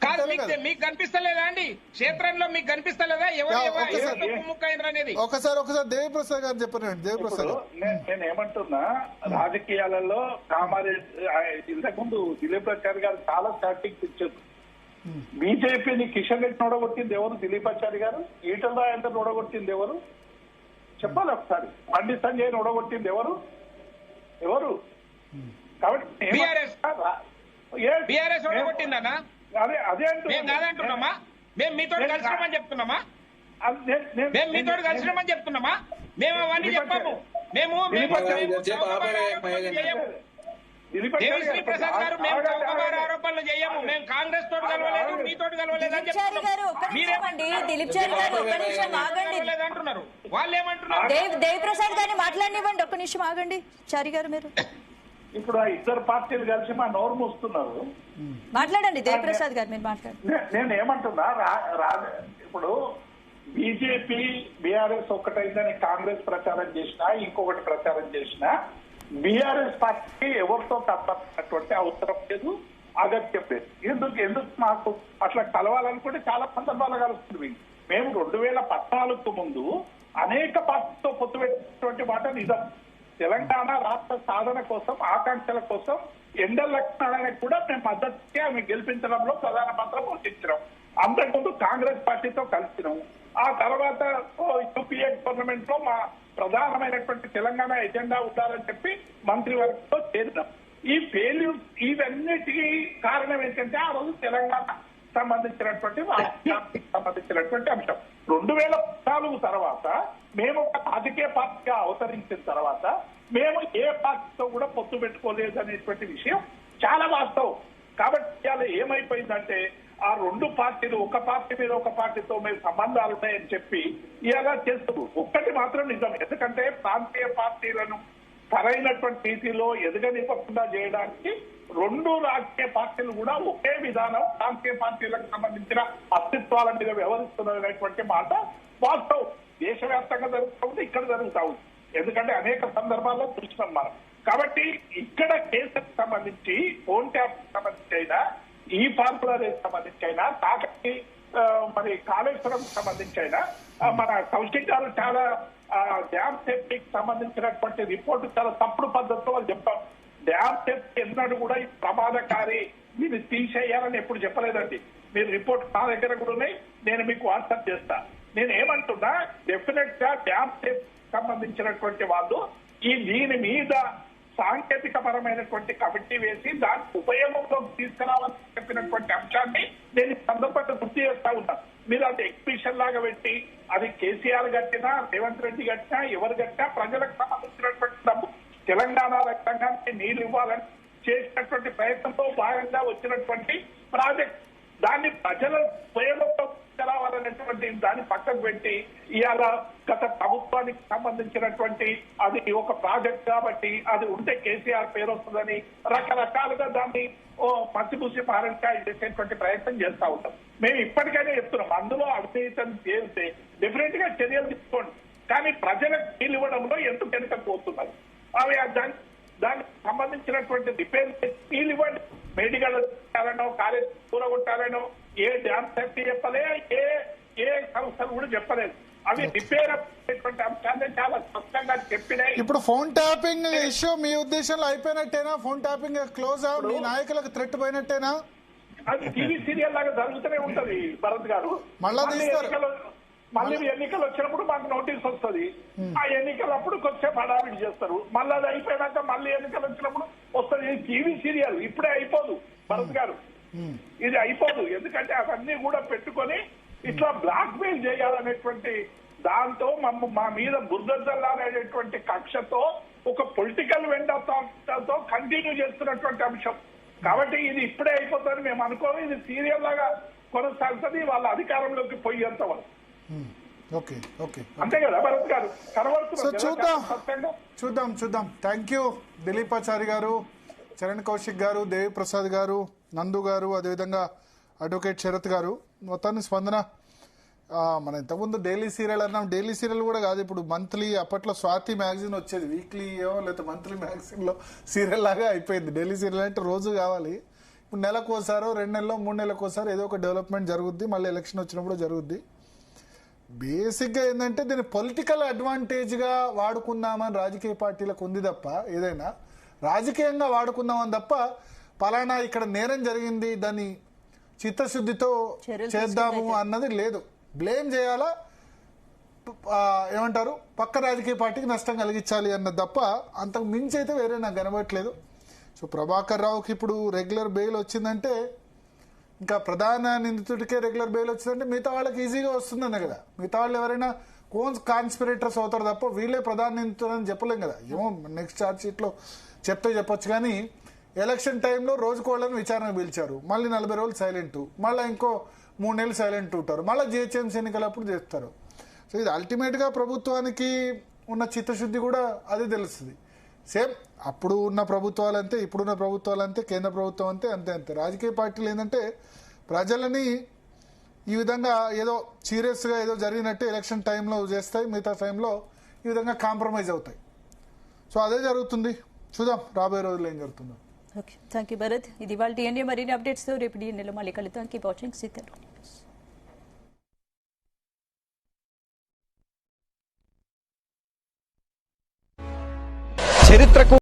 కాదు, మీకు కనిపిస్తలేదా అండి క్షేత్రంలో? మీకు కనిపిస్తలేదా అనేది? ఒకసారి దేవిప్రసాద్ గారు చెప్పండి. దేవిప్రసాద్ నేను ఏమంటున్నా, రాజకీయాలలో కామారెడ్డి ఇంతకుముందు దిలీప్ ఆచార్య గారు చాలా స్టాటిక్స్ ఇచ్చారు. బీజేపీని కిషన్ రెడ్డి నోడగొట్టింది ఎవరు? దిలీప్ ఆచార్య గారు. ఈటల రాజేందర్ నోడగొట్టింది ఎవరు? చెప్పాలి ఒకసారి. బండి సంజయ్ నోడగొట్టింది ఎవరు? కాబట్టి బీఆర్ఎస్ నోడగొట్టిందన్నా? అదే మేము కాదంటున్నామా? మేము మీతో కలిసినామని చెప్తున్నామా? మేము మీతో కలిసినామని చెప్తున్నామా? మేము అవన్నీ చెప్పాము. మేము దేవిశ్రీ ప్రసాద్ గారు మేము చౌకబారు ఆరోపణలు చేయము. మేము కాంగ్రెస్ తోటి కలవలేదు, మీతో కలవలేదు అని చెప్తున్నారు. అంటున్నారు. వాళ్ళు ఏమంటున్నారు? దేవిప్రసాద్ గారిని మాట్లాడినివ్వండి, ఒక్క నిమిషం ఆగండి చారి గారు. మీరు ఇప్పుడు ఆ ఇద్దరు పార్టీలు కలిసి మా నోరు మూస్తున్నారు. మాట్లాడండి దేవిప్రసాద్ గారు, మీరు మాట్లాడండి. నేను ఏమంటున్నా, ఇప్పుడు బీజేపీ బీఆర్ఎస్ ఒక్కటైందని కాంగ్రెస్ ప్రచారం చేసినా, ఇంకొకటి ప్రచారం చేసినా, బీఆర్ఎస్ పార్టీకి ఎవరితో తప్పటువంటి అవసరం లేదు, అగత్యం లేదు. ఎందుకు మాకు అట్లా కలవాలనుకుంటే చాలా సందర్భాలు కలుస్తుంది. మేము 2014 ముందు అనేక పార్టీతో పొత్తు పెట్టినటువంటి మాట నిజం. తెలంగాణ రాష్ట్ర సాధన కోసం, ఆకాంక్షల కోసం ఎండల లక్ష్మణానికి కూడా మేము మద్దతుగా ఆమె గెలిపించడంలో ప్రధాన పాత్ర పోషించినాం. అంతకుముందు కాంగ్రెస్ పార్టీతో కలిసినాం. ఆ తర్వాత యూపీఏ గవర్నమెంట్ లో మా ప్రధానమైనటువంటి తెలంగాణ ఎజెండా ఉండాలని చెప్పి మంత్రివర్గంతో చేరినాం. ఈ ఫెయిల్యూర్ ఇవన్నిటికీ కారణం ఏంటంటే ఆ రోజు తెలంగాణ సంబంధించినటువంటి సంబంధించినటువంటి అంశం. 2014 తర్వాత మేము ఒక రాజకీయ పార్టీగా అవతరించిన తర్వాత మేము ఏ పార్టీతో కూడా పొత్తు పెట్టుకోలేదు అనేటువంటి విషయం చాలా వాస్తవం. కాబట్టి అలా ఏమైపోయిందంటే ఆ రెండు పార్టీలు ఒక పార్టీ మీద ఒక పార్టీతో మేము సంబంధాలు ఉన్నాయని చెప్పి ఇలా చేస్తారు. ఒక్కటి మాత్రం నిజం, ఎందుకంటే ప్రాంతీయ పార్టీలను సరైనటువంటి రీతిలో ఎదగనివ్వకుండా చేయడానికి రెండు రాజకీయ పార్టీలు కూడా ఒకే విధానం ప్రాంతీయ పార్టీలకు సంబంధించిన అస్తిత్వాల మీద వ్యవహరిస్తున్నటువంటి మాట వాస్తవం. దేశవ్యాప్తంగా జరుగుతూ ఉంది, ఇక్కడ జరుగుతూ ఉంది. ఎందుకంటే అనేక సందర్భాల్లో చూసినాం మనం. కాబట్టి ఇక్కడ కేసుకు సంబంధించి, ఫోన్ ట్యాప్ సంబంధించి అయినా, ఈ ఫార్ములాకి సంబంధించి అయినా, తాకటి మరి కాళేశ్వరం సంబంధించి అయినా, మన కౌశిక్ గారు చాలా డ్యామ్ సేఫ్టీకి సంబంధించినటువంటి రిపోర్టు చాలా తప్పుడు పద్ధతిలో వాళ్ళు చెప్పారు. డ్యామ్ సేఫ్టీ ఎన్నడూ కూడా ఈ ప్రమాదకారి, మీరు తీసేయాలని ఎప్పుడు చెప్పలేదండి. మీరు రిపోర్ట్ నా దగ్గర కూడా ఉన్నాయి, నేను మీకు వాట్సాప్ చేస్తా. నేను ఏమంటున్నా, డెఫినెట్ గా డ్యామ్ సేఫ్టీ సంబంధించినటువంటి వాళ్ళు దీని మీద సాంకేతిక పరమైనటువంటి కమిటీ వేసి దాని ఉపయోగంలోకి తీసుకురావాలని చెప్పినటువంటి అంశాన్ని నేను ఈ సందర్భంగా గుర్తు చేస్తా ఉన్నా. మీరు అది ఎగ్జిబిషన్ లాగా పెట్టి అది కేసీఆర్ కట్టినా, రేవంత్ రెడ్డి కట్టినా, ఎవరు కట్టినా ప్రజలకు సంబంధించినటువంటి డబ్బు తెలంగాణ రంగానికి నీళ్లు ఇవ్వాలని చేసినటువంటి ప్రయత్నంలో భాగంగా వచ్చినటువంటి ప్రాజెక్ట్, దాన్ని ప్రజల ఉపయోగంలో తీసుకురావాలనేటువంటి దాన్ని పక్కకు పెట్టి ఇవాళ గత ప్రభుత్వానికి సంబంధించినటువంటి అది ఒక ప్రాజెక్ట్ కాబట్టి అది ఉంటే కేసీఆర్ పేరు వస్తుందని రకరకాలుగా దాన్ని పచ్చిపూసి పారంకాయ చేసేటువంటి ప్రయత్నం చేస్తా ఉంటాం. మేము ఇప్పటికైనా చెప్తున్నాం, అందులో అవినీతిని తేలితే డెఫినెట్ గా చర్యలు తీసుకోండి, కానీ ప్రజలకు నీళ్ళు ఇవ్వడంలో ఎందుకు వెనుకపోతున్నారు? అవి దానికి సంబంధించినటువంటి రిపేర్ నీళ్ళు ఇవ్వండి. మెడికల్ కొట్టాలనో, కాలేజ్ కూరగొట్టాలనో ఏ డ్యామ్ సేఫ్టీ చెప్పలే, ఏ సంస్థలు కూడా చెప్పలేదు. అవి రిపేర్ అయ్యేటువంటి అంశాన్ని చాలా స్పష్టంగా చెప్పినాయి. ఇప్పుడు ఫోన్ ట్యాపింగ్ ఇష్యూ మీ ఉద్దేశంలో అయిపోయినట్టేనా? ఫోన్ ట్యాపింగ్ క్లోజ్ మీ నాయకులకు థ్రెట్ పోయినట్టేనా? అది టీవీ సీరియల్ లాగా జరుగుతూనే ఉంటది భరత్ గారు. మళ్ళీ ఎన్నికలు వచ్చినప్పుడు మాకు నోటీస్ వస్తుంది. ఆ ఎన్నికలప్పుడు కొంచెం హడావిడి చేస్తారు. మళ్ళీ అది అయిపోయినాక మళ్ళీ ఎన్నికలు వచ్చినప్పుడు వస్తుంది. టీవీ సీరియల్ ఇప్పుడే అయిపోదు భరత్ గారు, ఇది అయిపోదు. ఎందుకంటే అవన్నీ కూడా పెట్టుకొని ఇట్లా బ్లాక్ మెయిల్ చేయాలనేటువంటి దాంతో మా మీద బురదల్లాలనేటువంటి కక్షతో ఒక పొలిటికల్ వెండతో కంటిన్యూ చేస్తున్నటువంటి అంశం. కాబట్టి ఇది ఇప్పుడే అయిపోతుంది మేము అనుకోము. ఇది సీరియల్ లాగా కొనసాగుతుంది వాళ్ళ అధికారంలోకి పోయేంత వరకు. ఓకే ఓకే అంతే కదా భరత్ గారు, సో కనబడుతుంది చూద్దాం స్పష్టంగా. చూద్దాం. థ్యాంక్ యూ దిలీపాచారి గారు, చరణ్ కౌశిక్ గారు, దేవి ప్రసాద్ గారు, నందు గారు, అదేవిధంగా అడ్వకేట్ శరత్ గారు. మొత్తాన్ని స్పందన మన ఇంతకుముందు డైలీ సీరియల్ అన్నాం, డైలీ సీరియల్ కూడా కాదు, ఇప్పుడు మంత్లీ. అప్పట్లో స్వాతి మ్యాగజైన్ వచ్చేది, వీక్లీ లేకపోతే మంత్లీ మ్యాగజైన్లో సీరియల్ లాగా అయిపోయింది. డైలీ సీరియల్ అంటే రోజు కావాలి. ఇప్పుడు నెలకు ఒకసారో 2 నెలల్లో 3 నెలలకు ఒకసారి ఏదో ఒక డెవలప్మెంట్ జరుగుద్ది, మళ్ళీ ఎలక్షన్ వచ్చినప్పుడు జరుగుద్ది. బేసిక్గా ఏంటంటే దీన్ని పొలిటికల్ అడ్వాంటేజ్గా వాడుకుందామని రాజకీయ పార్టీలకు ఉంది తప్ప, ఏదైనా రాజకీయంగా వాడుకుందామని తప్ప పలానా ఇక్కడ నేరం జరిగింది దాన్ని చిత్తశుద్ధితో చేద్దాము అన్నది లేదు. బ్లేమ్ చేయాలా, ఏమంటారు, పక్క రాజకీయ పార్టీకి నష్టం కలిగించాలి అన్నది తప్ప అంతకు మించి అయితే వేరే నాకు కనబడట్లేదు. సో ప్రభాకర్ రావుకి ఇప్పుడు రెగ్యులర్ బెయిల్ వచ్చిందంటే, ఇంకా ప్రధాన నిందితుడికే రెగ్యులర్ బెయిల్ వచ్చిందంటే మిగతా వాళ్ళకి ఈజీగా వస్తుందనే కదా. మిగతా వాళ్ళు ఎవరైనా కాన్స్పిరేటర్స్ అవుతారు తప్ప వీళ్ళే ప్రధాన నిందితుడు అని చెప్పలేం కదా. ఏమో నెక్స్ట్ ఛార్జ్ షీట్లో చెప్తే చెప్పొచ్చు, కానీ ఎలక్షన్ టైంలో రోజుకోళ్ళని విచారణ పిలిచారు, మళ్ళీ 40 రోజులు సైలెంట్, మళ్ళీ ఇంకో 3 నెలలు సైలెంట్ ఉంటారు, మళ్ళీ జిహెచ్ఎంసీ ఎన్నికలప్పుడు చేస్తారు. సో ఇది అల్టిమేట్గా ప్రభుత్వానికి ఉన్న చిత్తశుద్ధి కూడా అదే తెలుస్తుంది. సేమ్ అప్పుడు ఉన్న ప్రభుత్వాలు అంతే, ఇప్పుడున్న ప్రభుత్వాలు అంతే, కేంద్ర ప్రభుత్వం అంతే, అంతే. రాజకీయ పార్టీలు ఏంటంటే ప్రజలని ఈ విధంగా ఏదో సీరియస్గా ఏదో జరిగినట్టు ఎలక్షన్ టైంలో చేస్తాయి, మిగతా టైంలో ఈ విధంగా కాంప్రమైజ్ అవుతాయి. సో అదే జరుగుతుంది. చూద్దాం రాబోయే రోజుల్లో ఏం జరుగుతుందో. Okay, thank you Bharat. ఇది వాళ్ళ డిఎన్ఏ మరిన్ని అప్డేట్స్తో రేపు డిఎన్ఏలో మళ్ళీ కలుద్దాం. కీప్ వాచింగ్ సిద్ధం. చరిత్రకు